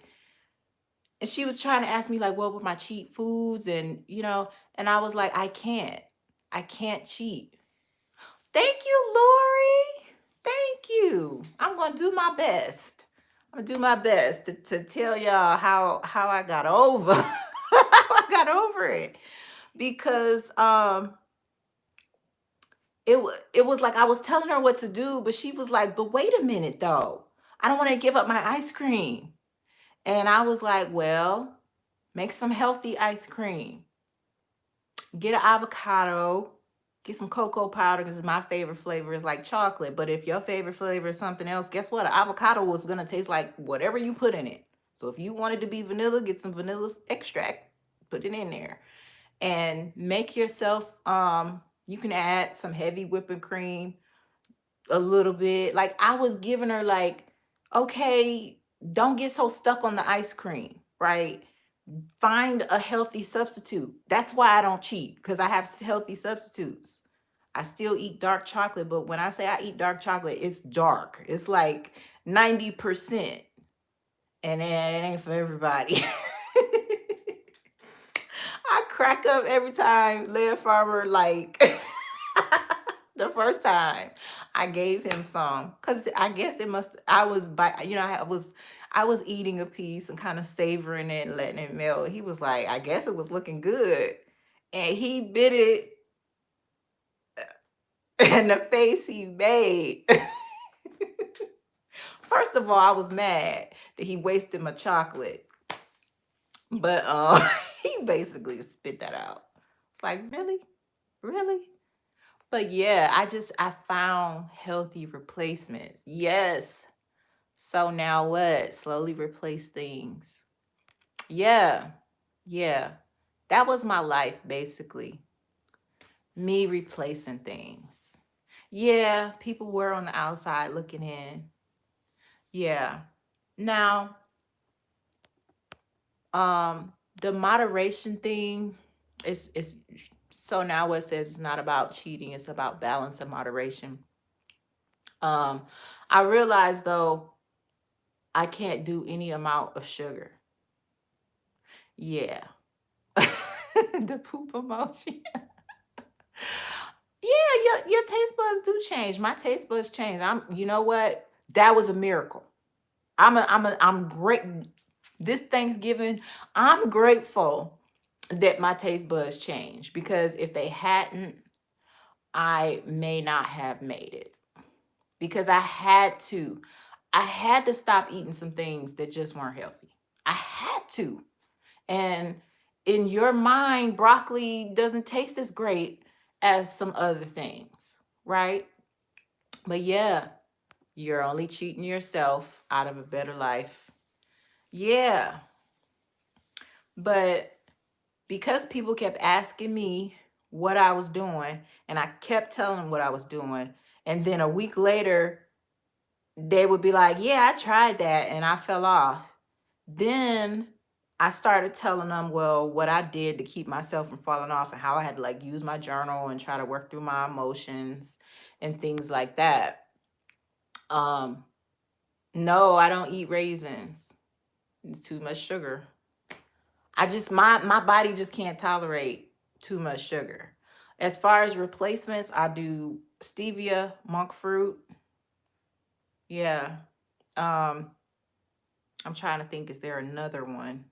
And she was trying to ask me like what were my cheat foods, and I was like, I can't cheat. Thank you, Lori. Thank you. I'm gonna do my best. I'm gonna do my best to tell y'all how I got over how I got over it. Because it was like I was telling her what to do, but she was like, but wait a minute though. I don't want to give up my ice cream. And I was like, well, make some healthy ice cream. Get an avocado, get some cocoa powder, because my favorite flavor is like chocolate. But if your favorite flavor is something else, guess what? An avocado was going to taste like whatever you put in it. So if you wanted to be vanilla, get some vanilla extract, put it in there. And make yourself, you can add some heavy whipping cream, a little bit. Like I was giving her like, okay, don't get so stuck on the ice cream, right? Find a healthy substitute. That's why I don't cheat, because I have healthy substitutes. I still eat dark chocolate, but when I say I eat dark chocolate, it's dark. It's like 90%. And then it ain't for everybody. I crack up every time Lead Farmer, like the first time I gave him some, because I guess it must, I was by, I was eating a piece and kind of savoring it and letting it melt. He was like, I guess it was looking good. And he bit it, and the face he made. First of all, I was mad that he wasted my chocolate. But he basically spit that out. It's like, really? Really? But yeah, I found healthy replacements. Yes. So now what? Slowly replace things. Yeah. Yeah. That was my life basically. Me replacing things. Yeah, people were on the outside looking in. Yeah. Now, the moderation thing is so now what it says it's not about cheating, it's about balance and moderation. Um, I realized though I can't do any amount of sugar. Yeah. The poop emoji. Yeah, your taste buds do change. My taste buds change. You know what? That was a miracle. I'm great. This Thanksgiving, I'm grateful that my taste buds changed, because if they hadn't, I may not have made it, because I had to stop eating some things that just weren't healthy. I had to. And in your mind, broccoli doesn't taste as great as some other things, right? But yeah, you're only cheating yourself out of a better life. Yeah. But because people kept asking me what I was doing, and I kept telling them what I was doing, and then a week later, they would be like, yeah, I tried that and I fell off. Then I started telling them, well, what I did to keep myself from falling off, and how I had to like use my journal and try to work through my emotions and things like that. Um, no, I don't eat raisins. It's too much sugar. My body just can't tolerate too much sugar. As far as replacements, I do stevia, monk fruit. Yeah. Um, I'm trying to think, is there another one?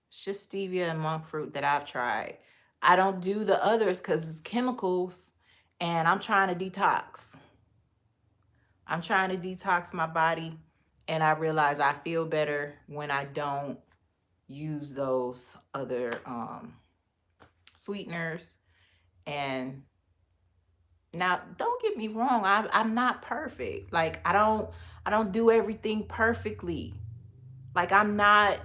It's just stevia and monk fruit that I've tried. I don't do the others because it's chemicals, and I'm trying to detox. I'm trying to detox my body, and I realize I feel better when I don't use those other sweeteners. And now, don't get me wrong, I'm not perfect. Like I don't do everything perfectly. Like I'm not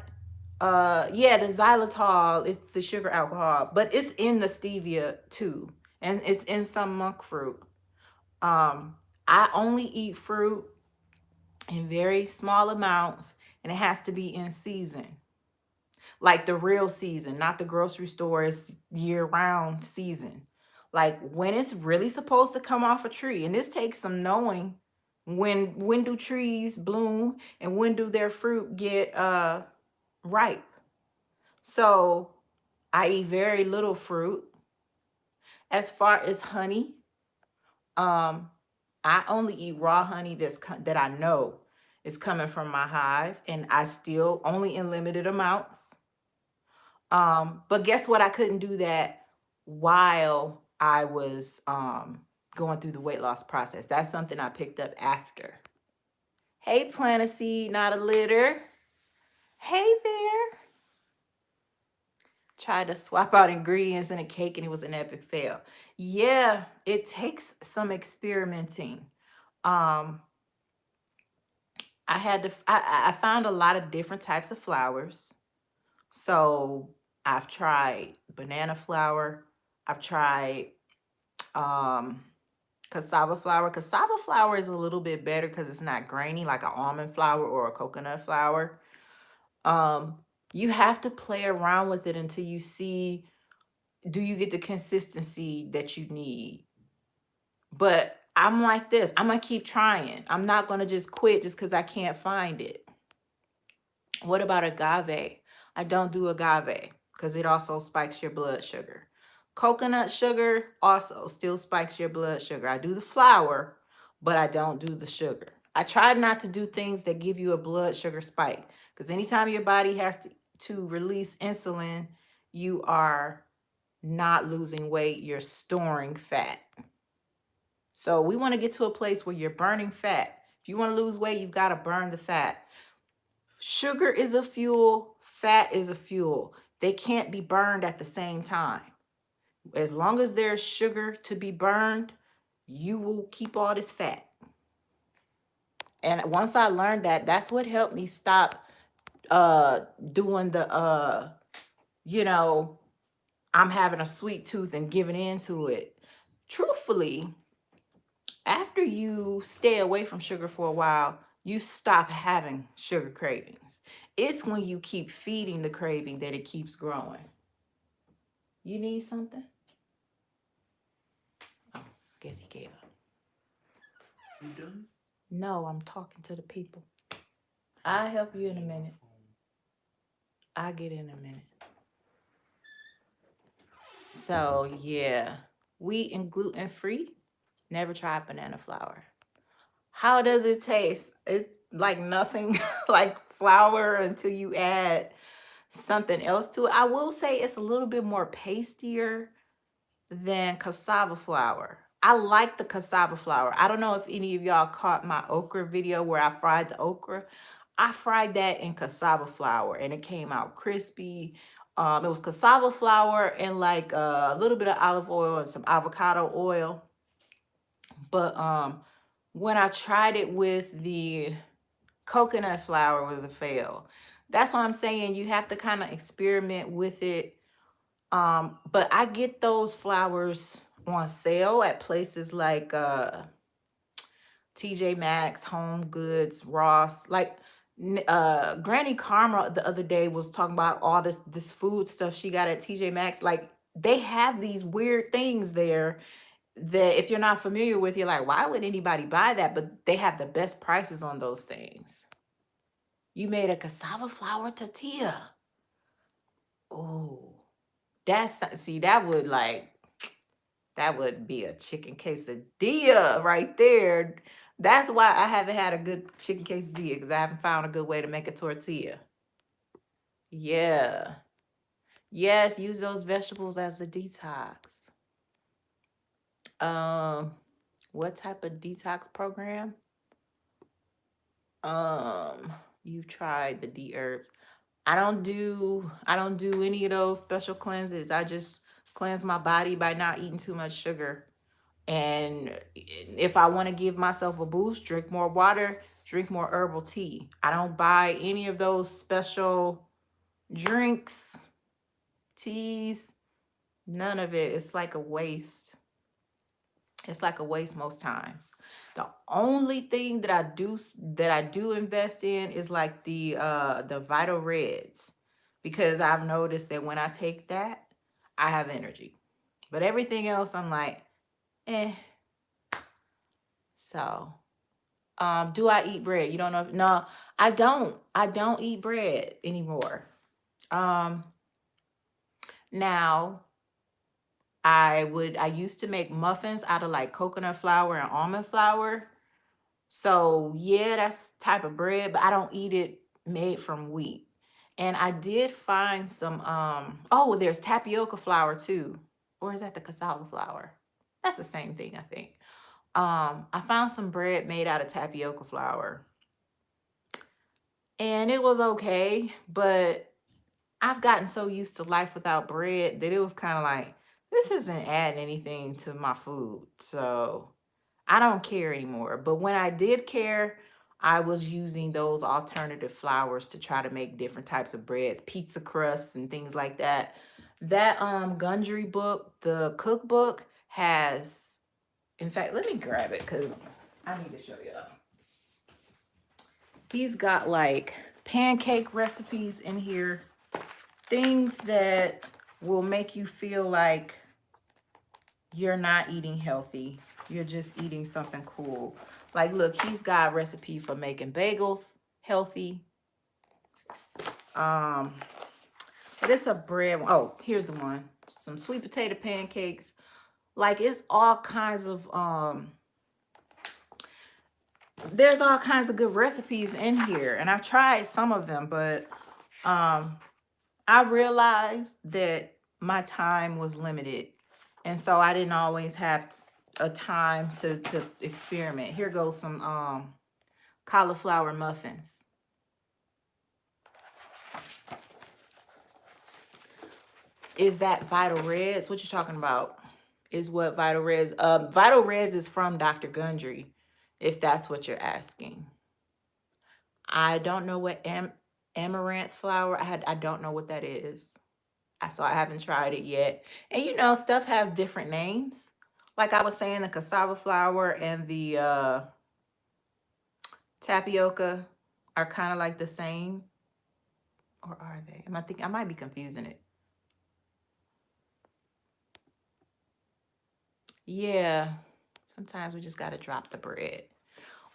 yeah, the xylitol, it's the sugar alcohol, but it's in the stevia too. And it's in some monk fruit. I only eat fruit in very small amounts, and it has to be in season. Like the real season, not the grocery store. It's year-round season. Like when it's really supposed to come off a tree, and this takes some knowing when do trees bloom and when do their fruit get ripe. So I eat very little fruit. As far as honey, um, I only eat raw honey that I know is coming from my hive, and I still only in limited amounts. But guess what? I couldn't do that while I was going through the weight loss process. That's something I picked up after. Hey, plant a seed, not a litter. Hey there. Tried to swap out ingredients in a cake and it was an epic fail. Yeah, it takes some experimenting. Um, I found a lot of different types of flours. So I've tried banana flour. I've tried um cassava flour. Cassava flour is a little bit better because it's not grainy like an almond flour or a coconut flour. Um, you have to play around with it until you see, do you get the consistency that you need? But I'm like this. I'm gonna keep trying. I'm not gonna just quit just because I can't find it. What about agave? I don't do agave because it also spikes your blood sugar. Coconut sugar also still spikes your blood sugar. I do the flour, but I don't do the sugar. I try not to do things that give you a blood sugar spike because anytime your body has to release insulin, you are not losing weight, you're storing fat. So we want to get to a place where you're burning fat. If you want to lose weight, you've got to burn the fat. Sugar is a fuel, fat is a fuel. They can't be burned at the same time. As long as there's sugar to be burned, you will keep all this fat. And once I learned that, that's what helped me stop doing the you know, I'm having a sweet tooth and giving into it. Truthfully, after you stay away from sugar for a while, you stop having sugar cravings. It's when you keep feeding the craving that it keeps growing. You need something? Oh, I guess he gave up. You done? No, I'm talking to the people. I'll help you in a minute. I'll get in a minute. So, yeah, wheat and gluten free. Never tried banana flour. How does it taste? It's like nothing like flour until you add something else to it. I will say it's a little bit more pastier than cassava flour. I like the cassava flour. I don't know if any of y'all caught my okra video where I fried the okra. I fried that in cassava flour and it came out crispy. It was cassava flour and like a little bit of olive oil and some avocado oil. But when I tried it with the coconut flour, was a fail. That's why I'm saying you have to kind of experiment with it. But I get those flours on sale at places like TJ Maxx, Home Goods, Ross. Like Granny Karma the other day was talking about all this food stuff she got at TJ Maxx. Like they have these weird things there that if you're not familiar with, you're like, why would anybody buy that? But they have the best prices on those things. You made a cassava flour tortilla. Oh, see, that would be a chicken quesadilla right there. That's why I haven't had a good chicken quesadilla, because I haven't found a good way to make a tortilla. Yeah. Yes, use those vegetables as a detox. What type of detox program? Um, you've tried the D herbs. I don't do any of those special cleanses. I just cleanse my body by not eating too much sugar. And if I want to give myself a boost, drink more water, drink more herbal tea. I don't buy any of those special drinks, teas, none of it. It's like a waste. It's like a waste most times. The only thing that I do invest in is like the Vital Reds, because I've noticed that when I take that, I have energy. But everything else I'm like, eh. So, do I eat bread? You don't know no, I don't. I don't eat bread anymore. Um Now I used to make muffins out of like coconut flour and almond flour. So yeah, that's type of bread, but I don't eat it made from wheat. And I did find some oh, there's tapioca flour too. Or is that the cassava flour? That's the same thing, I think. I found some bread made out of tapioca flour. And it was okay, but I've gotten so used to life without bread that it was kind of like, this isn't adding anything to my food. So I don't care anymore. But when I did care, I was using those alternative flours to try to make different types of breads, pizza crusts and things like that. That Gundry book, the cookbook, has, in fact, let me grab it because I need to show you. He's got like pancake recipes in here, things that will make you feel like you're not eating healthy. You're just eating something cool. Like, look, he's got a recipe for making bagels healthy. Um, but it's a bread. Oh, here's the one. Some sweet potato pancakes. Like, it's all kinds of there's all kinds of good recipes in here. And I've tried some of them, but I realized that my time was limited. And so I didn't always have a time to experiment. Here goes some cauliflower muffins. Is that Vital Reds? What you talking about? Is what Vital Reds? Vital Reds is from Dr. Gundry, if that's what you're asking. I don't know what amaranth flour. I don't know what that is. So I haven't tried it yet. And stuff has different names. Like I was saying, the cassava flour and the tapioca are kind of like the same. Or are they? I might be confusing it. Yeah. Sometimes we just got to drop the bread.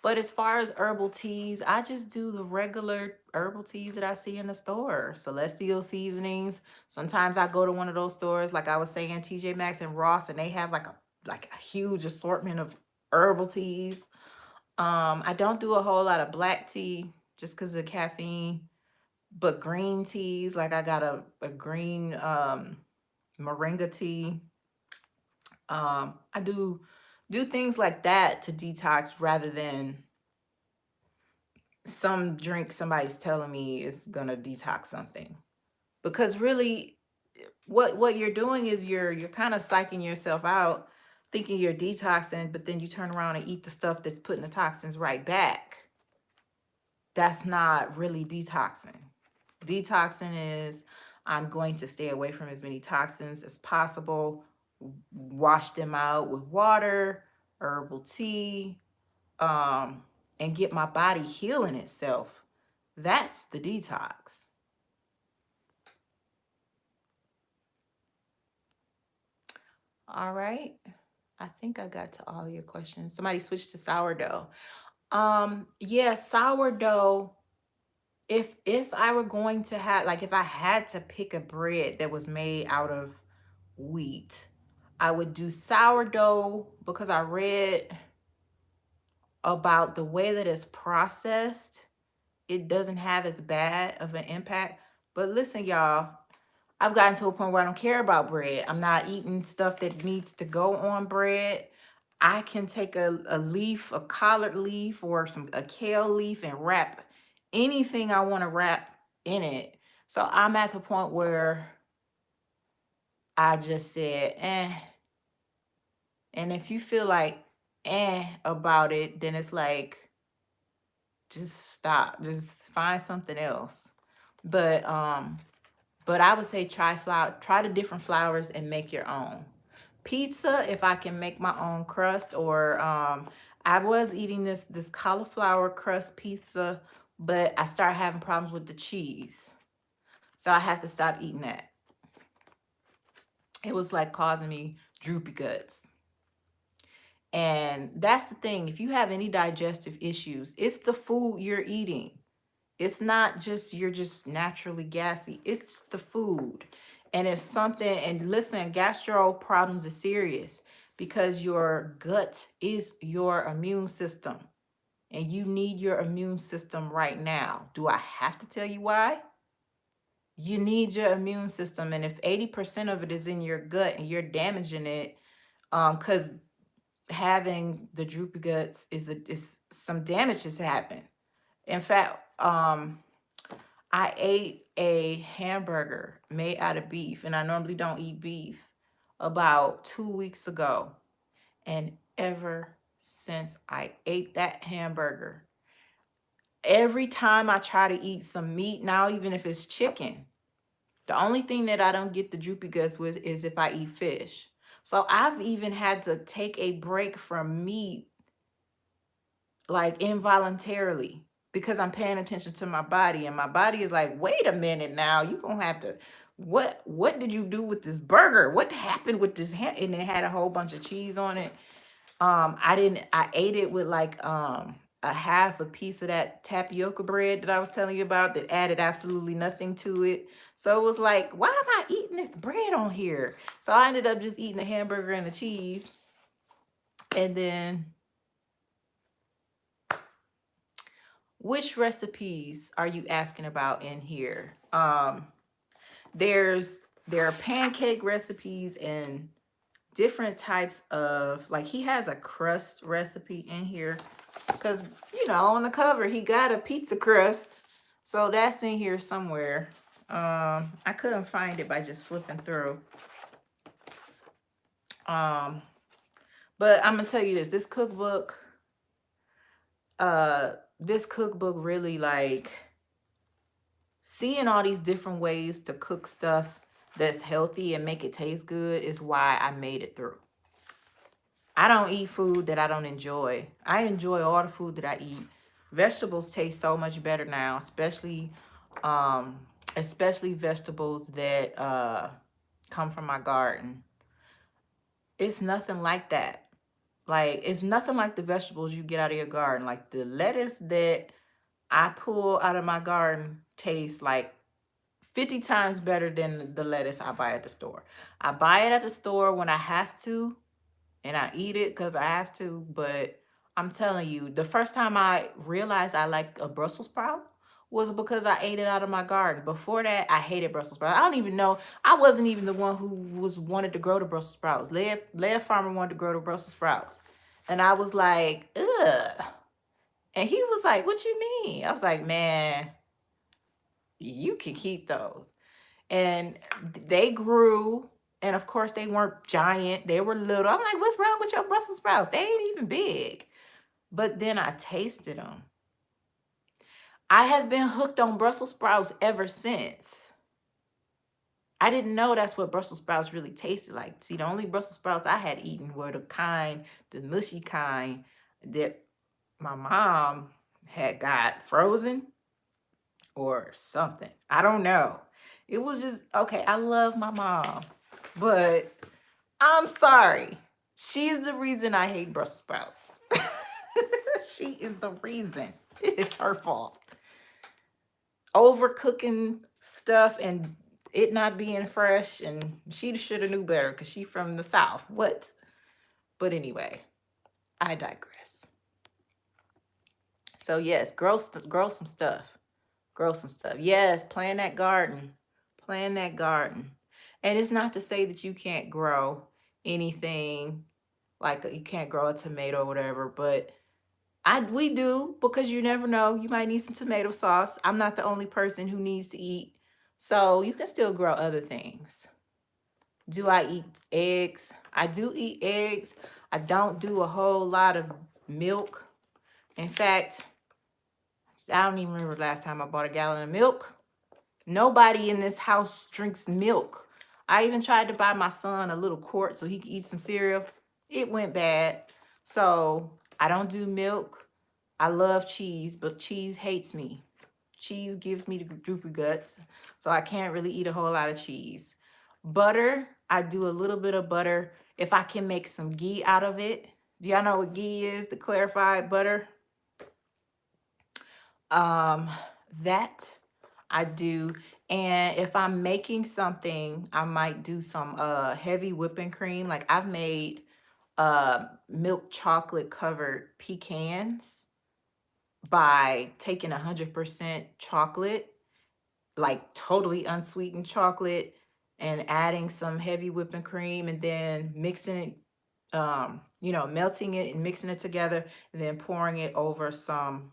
But as far as herbal teas, I just do the regular herbal teas that I see in the store. Celestial seasonings. Sometimes I go to one of those stores, like I was saying, TJ Maxx and Ross, and they have like a huge assortment of herbal teas. I don't do a whole lot of black tea just because of caffeine, but green teas, like I got a green moringa tea. I do things like that to detox rather than some drink somebody's telling me is gonna detox something. Because really, what you're doing is you're kind of psyching yourself out, thinking you're detoxing, but then you turn around and eat the stuff that's putting the toxins right back. That's not really detoxing. Detoxing is, I'm going to stay away from as many toxins as possible, wash them out with water, herbal tea, um, and get my body healing itself. That's the detox. All right. I think I got to all your questions. Somebody switched to sourdough. Yeah, sourdough. If I were going to have, like, if I had to pick a bread that was made out of wheat, I would do sourdough because I read about the way that it's processed. It doesn't have as bad of an impact. But listen, y'all, I've gotten to a point where I don't care about bread. I'm not eating stuff that needs to go on bread. I can take a leaf, a collard leaf, or a kale leaf and wrap anything I want to wrap in it. So I'm at the point where I just said, eh. And if you feel like about it, then it's like, just stop. Just find something else. But I would say try the different flours and make your own. Pizza, if I can make my own crust, or I was eating this cauliflower crust pizza, but I started having problems with the cheese. So I had to stop eating that. It was like causing me droopy guts. And that's the thing. If you have any digestive issues, it's the food you're eating. It's not just you're just naturally gassy. It's the food. And it's something, and listen, gastro problems are serious because your gut is your immune system. And you need your immune system right now. Do I have to tell you why? You need your immune system. And if 80% of it is in your gut and you're damaging it, because having the droopy guts is some damage has happened. In fact, I ate a hamburger made out of beef, and I normally don't eat beef, about 2 weeks ago. And ever since I ate that hamburger, every time I try to eat some meat, now even if it's chicken, the only thing that I don't get the droopy guts with is if I eat fish. So I've even had to take a break from meat, like involuntarily, because I'm paying attention to my body, and my body is like, wait a minute now, you gonna have to, what did you do with this burger? What happened with this ham? And it had a whole bunch of cheese on it. I ate it with like a half a piece of that tapioca bread that I was telling you about that added absolutely nothing to it. So it was like, why am I eating this bread on here? So I ended up just eating the hamburger and the cheese. And then, which recipes are you asking about in here? There are pancake recipes and different types of, like, he has a crust recipe in here because, on the cover he got a pizza crust, so that's in here somewhere. I couldn't find it by just flipping through. But I'm gonna tell you this cookbook really, like, seeing all these different ways to cook stuff that's healthy and make it taste good is why I made it through. I don't eat food that I don't enjoy. I enjoy all the food that I eat. Vegetables taste so much better now, especially vegetables that come from my garden. It's nothing like that. Like, it's nothing like the vegetables you get out of your garden. Like, the lettuce that I pull out of my garden tastes like 50 times better than the lettuce I buy at the store. I buy it at the store when I have to, and I eat it because I have to. But I'm telling you, the first time I realized I like a Brussels sprout was because I ate it out of my garden. Before that, I hated Brussels sprouts. I don't even know. I wasn't even the one who wanted to grow the Brussels sprouts. Leah Farmer wanted to grow the Brussels sprouts. And I was like, ugh. And he was like, what you mean? I was like, man, you can keep those. And they grew. And of course, they weren't giant. They were little. I'm like, what's wrong with your Brussels sprouts? They ain't even big. But then I tasted them. I have been hooked on Brussels sprouts ever since. I didn't know that's what Brussels sprouts really tasted like. See, the only Brussels sprouts I had eaten were the mushy kind that my mom had got frozen or something. I don't know. It was just, okay, I love my mom, but I'm sorry. She's the reason I hate Brussels sprouts. She is the reason. It's her fault. Overcooking stuff and it not being fresh, and she should have knew better because she from the South. What? But anyway, I digress. So yes, grow some stuff. Grow some stuff. Yes, plant that garden. Plant that garden. And it's not to say that you can't grow anything like you can't grow a tomato or whatever, but we do, because you never know. You might need some tomato sauce. I'm not the only person who needs to eat. So you can still grow other things. Do I eat eggs? I do eat eggs. I don't do a whole lot of milk. In fact, I don't even remember the last time I bought a gallon of milk. Nobody in this house drinks milk. I even tried to buy my son a little quart so he could eat some cereal. It went bad. So I don't do milk. I love cheese, but cheese hates me. Cheese gives me the droopy guts, so I can't really eat a whole lot of cheese. Butter, I do a little bit of butter if I can make some ghee out of it. Do y'all know what ghee is? The clarified butter. Um, that I do. And if I'm making something, I might do some heavy whipping cream. Like I've made milk chocolate covered pecans by taking 100% chocolate, like totally unsweetened chocolate, and adding some heavy whipping cream and then mixing it, melting it and mixing it together and then pouring it over some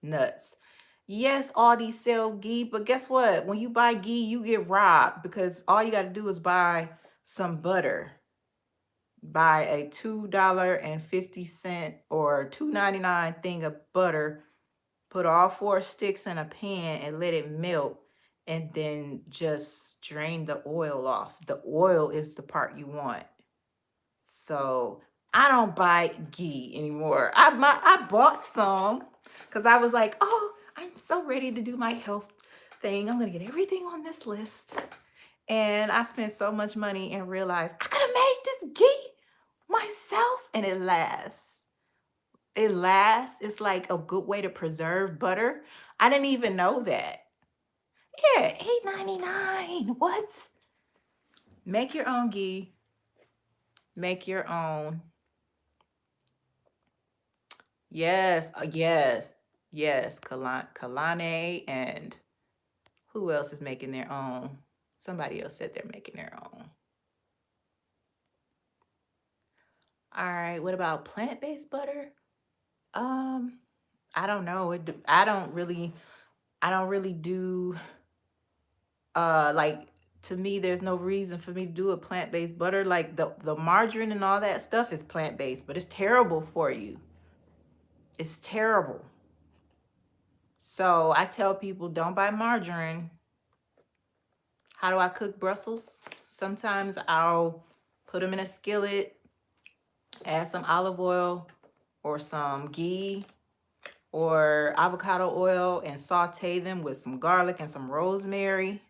nuts. Yes, all these sell ghee, but guess what? When you buy ghee, you get robbed, because all you got to do is buy some butter. Buy a $2.50 or $2.99 thing of butter, put all 4 sticks in a pan and let it melt, and then just drain the oil off. The oil is the part you want. So I don't buy ghee anymore. I bought some because I was like, oh, I'm so ready to do my health thing. I'm gonna get everything on this list. And I spent so much money and realized I could have made this ghee myself, and it lasts. It lasts. It's like a good way to preserve butter. I didn't even know that. Yeah, $8.99. What? Make your own ghee. Make your own. Yes, yes. Kalane, and who else is making their own? Somebody else said they're making their own. All right, what about plant-based butter? I don't know. I don't really do like, to me there's no reason for me to do a plant-based butter. Like the margarine and all that stuff is plant-based, but it's terrible for you. It's terrible. So I tell people, don't buy margarine. How do I cook Brussels? Sometimes I'll put them in a skillet, add some olive oil or some ghee or avocado oil, and saute them with some garlic and some rosemary.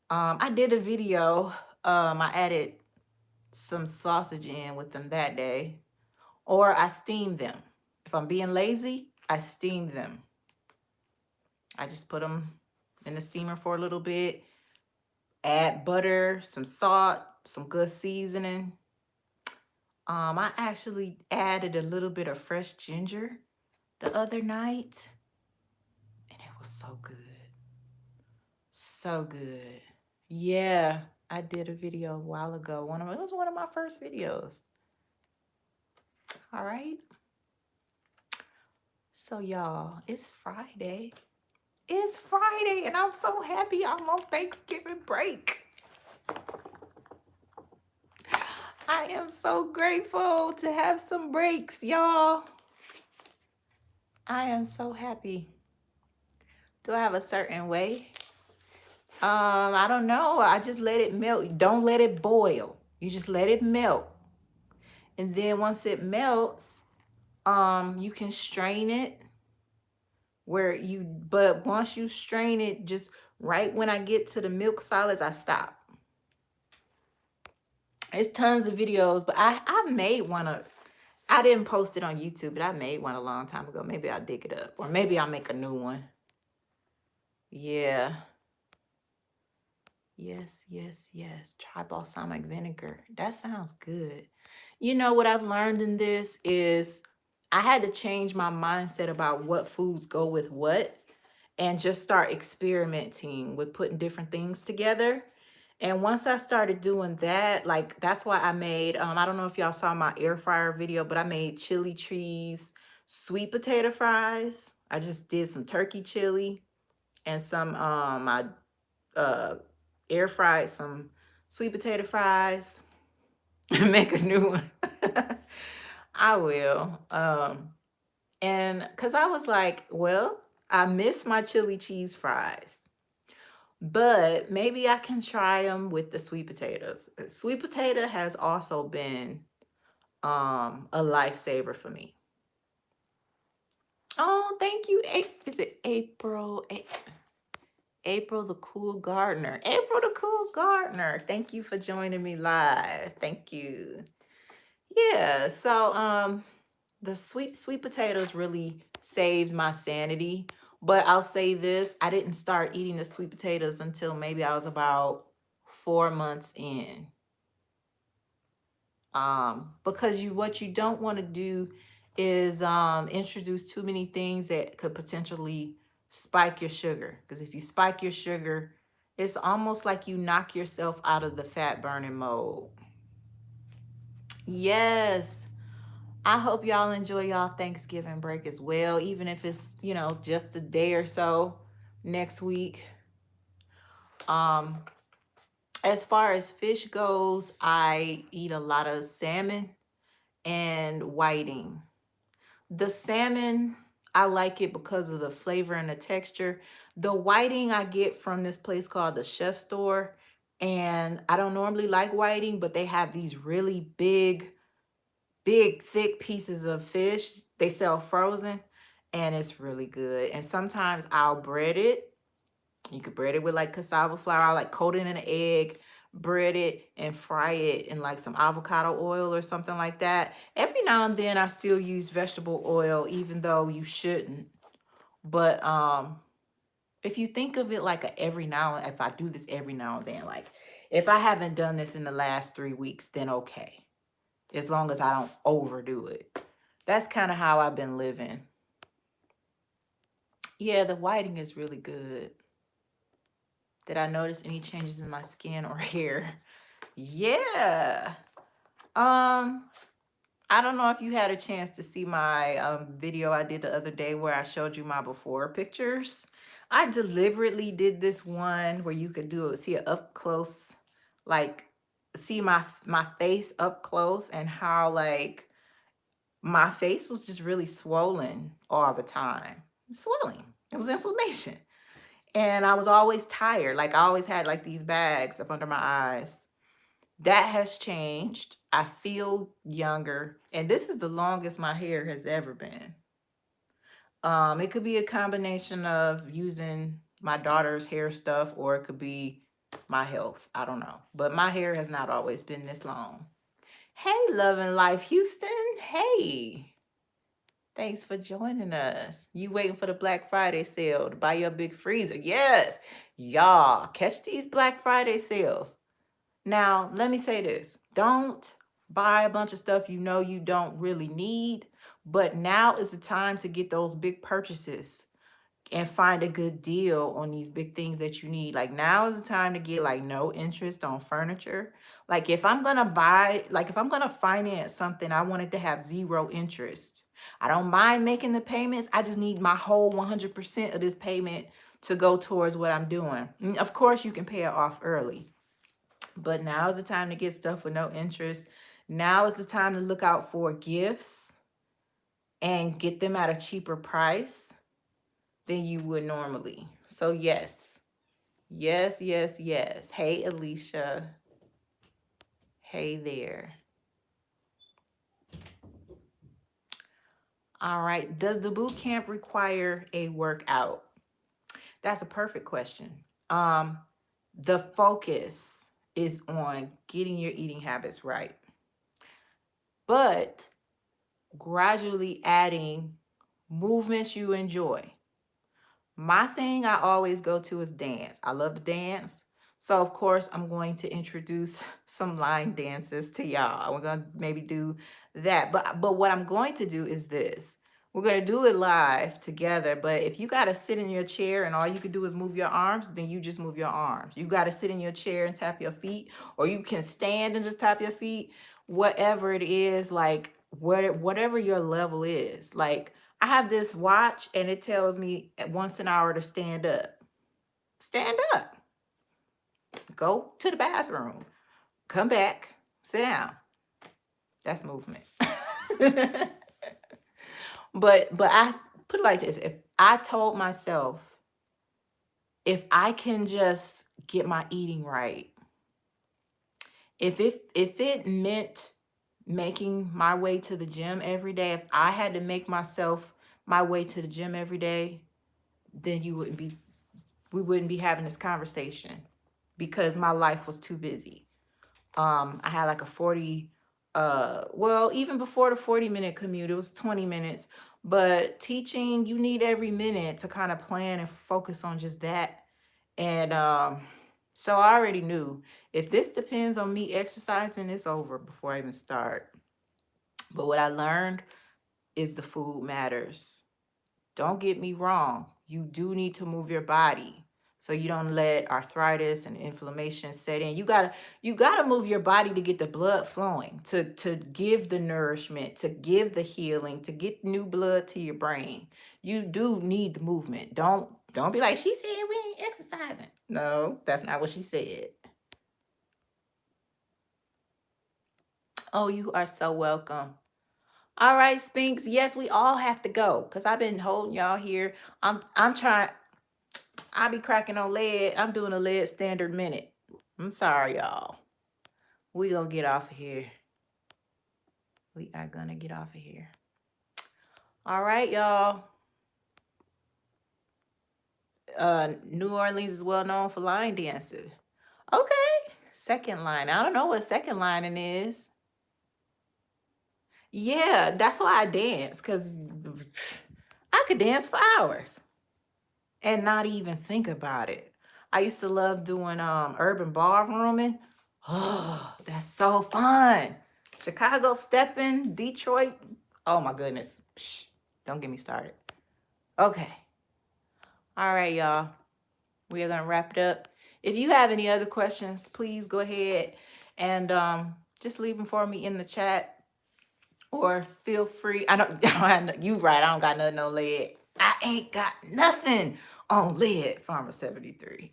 I did a video. I added some sausage in with them that day, or I steamed them. If I'm being lazy, I steamed them. I just put them in the steamer for a little bit, add butter, some salt, some good seasoning. I actually added a little bit of fresh ginger the other night, and it was so good. So good. Yeah, I did a video a while ago. It was one of my first videos. All right. So y'all, it's Friday. It's Friday, and I'm so happy I'm on Thanksgiving break. I am so grateful to have some breaks, y'all. I am so happy. Do I have a certain way? I don't know. I just let it melt. Don't let it boil. You just let it melt. And then once it melts, you can strain it but once you strain it, just right when I get to the milk solids, I stop. There's tons of videos, but I made one I didn't post it on YouTube, but I made one a long time ago. Maybe I'll dig it up, or maybe I'll make a new one. Yeah. Yes. Try balsamic vinegar. That sounds good. You know what I've learned in this is I had to change my mindset about what foods go with what, and just start experimenting with putting different things together. And once I started doing that, like that's why I made I don't know if y'all saw my air fryer video, but I made chili cheese sweet potato fries. I just did some turkey chili and some I uh air fried some sweet potato fries. Make a new one. I will. And because I was like, well, I miss my chili cheese fries, but maybe I can try them with the sweet potatoes. Sweet potato has also been a lifesaver for me. Oh, thank you. Is it April? April the Cool Gardener. April the Cool Gardener. Thank you for joining me live. Thank you. Yeah, so the sweet potatoes really saved my sanity. But I'll say this, I didn't start eating the sweet potatoes until maybe I was about 4 months in. Because what you don't want to do is introduce too many things that could potentially spike your sugar. Because if you spike your sugar, it's almost like you knock yourself out of the fat burning mode. Yes. I hope y'all enjoy y'all Thanksgiving break as well, even if it's, just a day or so next week. As far as fish goes, I eat a lot of salmon and whiting. The salmon, I like it because of the flavor and the texture. The whiting I get from this place called the Chef Store. And I don't normally like whiting, but they have these really big, thick pieces of fish. They sell frozen and it's really good. And sometimes I'll bread it. You could bread it with like cassava flour. I like coat it in an egg, bread it, and fry it in like some avocado oil or something like that. Every now and then I still use vegetable oil, even though you shouldn't. But if you think of it like every now and if I do this every now and then, like if I haven't done this in the last 3 weeks, then okay. As long as I don't overdo it. That's kind of how I've been living. Yeah, the whiting is really good. Did I notice any changes in my skin or hair? Yeah. I don't know if you had a chance to see my video I did the other day where I showed you my before pictures. I deliberately did this one where you could see it up close, like see my face up close and how like my face was just really swollen all the time. Swelling. It was inflammation. And I was always tired. Like I always had like these bags up under my eyes. That has changed. I feel younger. And this is the longest my hair has ever been. It could be a combination of using my daughter's hair stuff, or it could be my health. I don't know. But my hair has not always been this long. Hey, Love and Life Houston. Hey. Thanks for joining us. You waiting for the Black Friday sale to buy your big freezer. Yes. Y'all, catch these Black Friday sales. Now, let me say this. Don't buy a bunch of stuff you know you don't really need, but now is the time to get those big purchases and find a good deal on these big things that you need. Like now is the time to get like no interest on furniture. Like if I'm going to buy, like if I'm going to finance something, I want it to have zero interest. I don't mind making the payments. I just need my whole 100% of this payment to go towards what I'm doing. And of course, you can pay it off early. But now is the time to get stuff with no interest. Now is the time to look out for gifts and get them at a cheaper price than you would normally. So yes. Yes, yes, yes. Hey, Alicia. Hey there. All right. Does the boot camp require a workout? That's a perfect question. The focus is on getting your eating habits right, but gradually adding movements you enjoy. My thing I always go to is dance. I love to dance. So of course I'm going to introduce some line dances to y'all. We're going to maybe do that. But what I'm going to do is this. We're going to do it live together. But if you got to sit in your chair and all you can do is move your arms, then you just move your arms. You got to sit in your chair and tap your feet, or you can stand and just tap your feet. Whatever it is, like whatever your level is. Like I have this watch and it tells me at once an hour to stand up. Stand up. Go to the bathroom. Come back. Sit down. That's movement. But I put it like this. If I told myself, if I can just get my eating right, if it meant making my way to the gym every day, if I had to make myself my way to the gym every day, then we wouldn't be having this conversation, because my life was too busy. I had like a 40, well, even before the 40-minute commute, it was 20 minutes. But teaching, you need every minute to kind of plan and focus on just that. And so I already knew if this depends on me exercising, it's over before I even start. But what I learned is the food matters. Don't get me wrong. You do need to move your body so you don't let arthritis and inflammation set in. You gotta move your body to get the blood flowing, to give the nourishment, to give the healing, to get new blood to your brain. You do need the movement. Don't be like, she said we ain't exercising. No, that's not what she said. Oh, you are so welcome. All right, Spinks. Yes, we all have to go because I've been holding y'all here. I'm trying. I be cracking on lead. I'm doing a lead standard minute. I'm sorry, y'all. We gonna get off of here. We are gonna get off of here. All right, y'all. New Orleans is well known for line dancing. Okay. Second line. I don't know what second lining is. Yeah, that's why I dance, because I could dance for hours and not even think about it. I used to love doing urban ballrooming. Oh, that's so fun. Chicago stepping, Detroit. Oh my goodness. Psh, don't get me started. Okay. All right, y'all. We are gonna wrap it up. If you have any other questions, please go ahead and just leave them for me in the chat, or feel free. I don't have you right. I don't got nothing on lead. I ain't got nothing on lead, Farmer 73.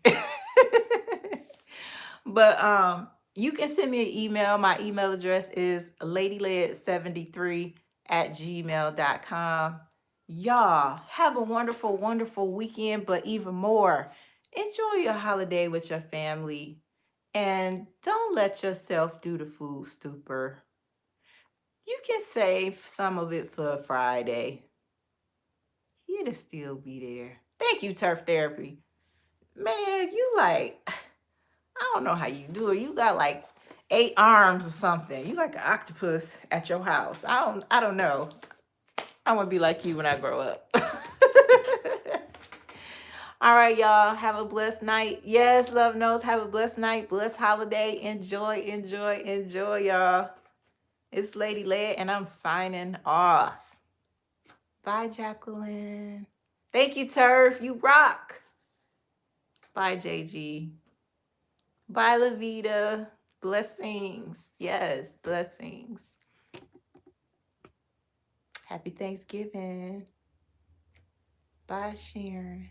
But you can send me an email. My email address is ladyled73@gmail.com. Y'all have a wonderful, wonderful weekend, but even more, enjoy your holiday with your family. And don't let yourself do the food stupor. You can save some of it for Friday. It'll still be there. Thank you, Turf Therapy. Man, you like, I don't know how you do it. You got like 8 arms or something. You like an octopus at your house. I don't know. I want to be like you when I grow up. All right, y'all. Have a blessed night. Yes, love knows. Have a blessed night. Blessed holiday. Enjoy, enjoy, enjoy, y'all. It's Lady Lead, and I'm signing off. Bye, Jacqueline. Thank you, Turf. You rock. Bye, JG. Bye, Lavita. Blessings. Yes, blessings. Happy Thanksgiving. Bye, Sharon.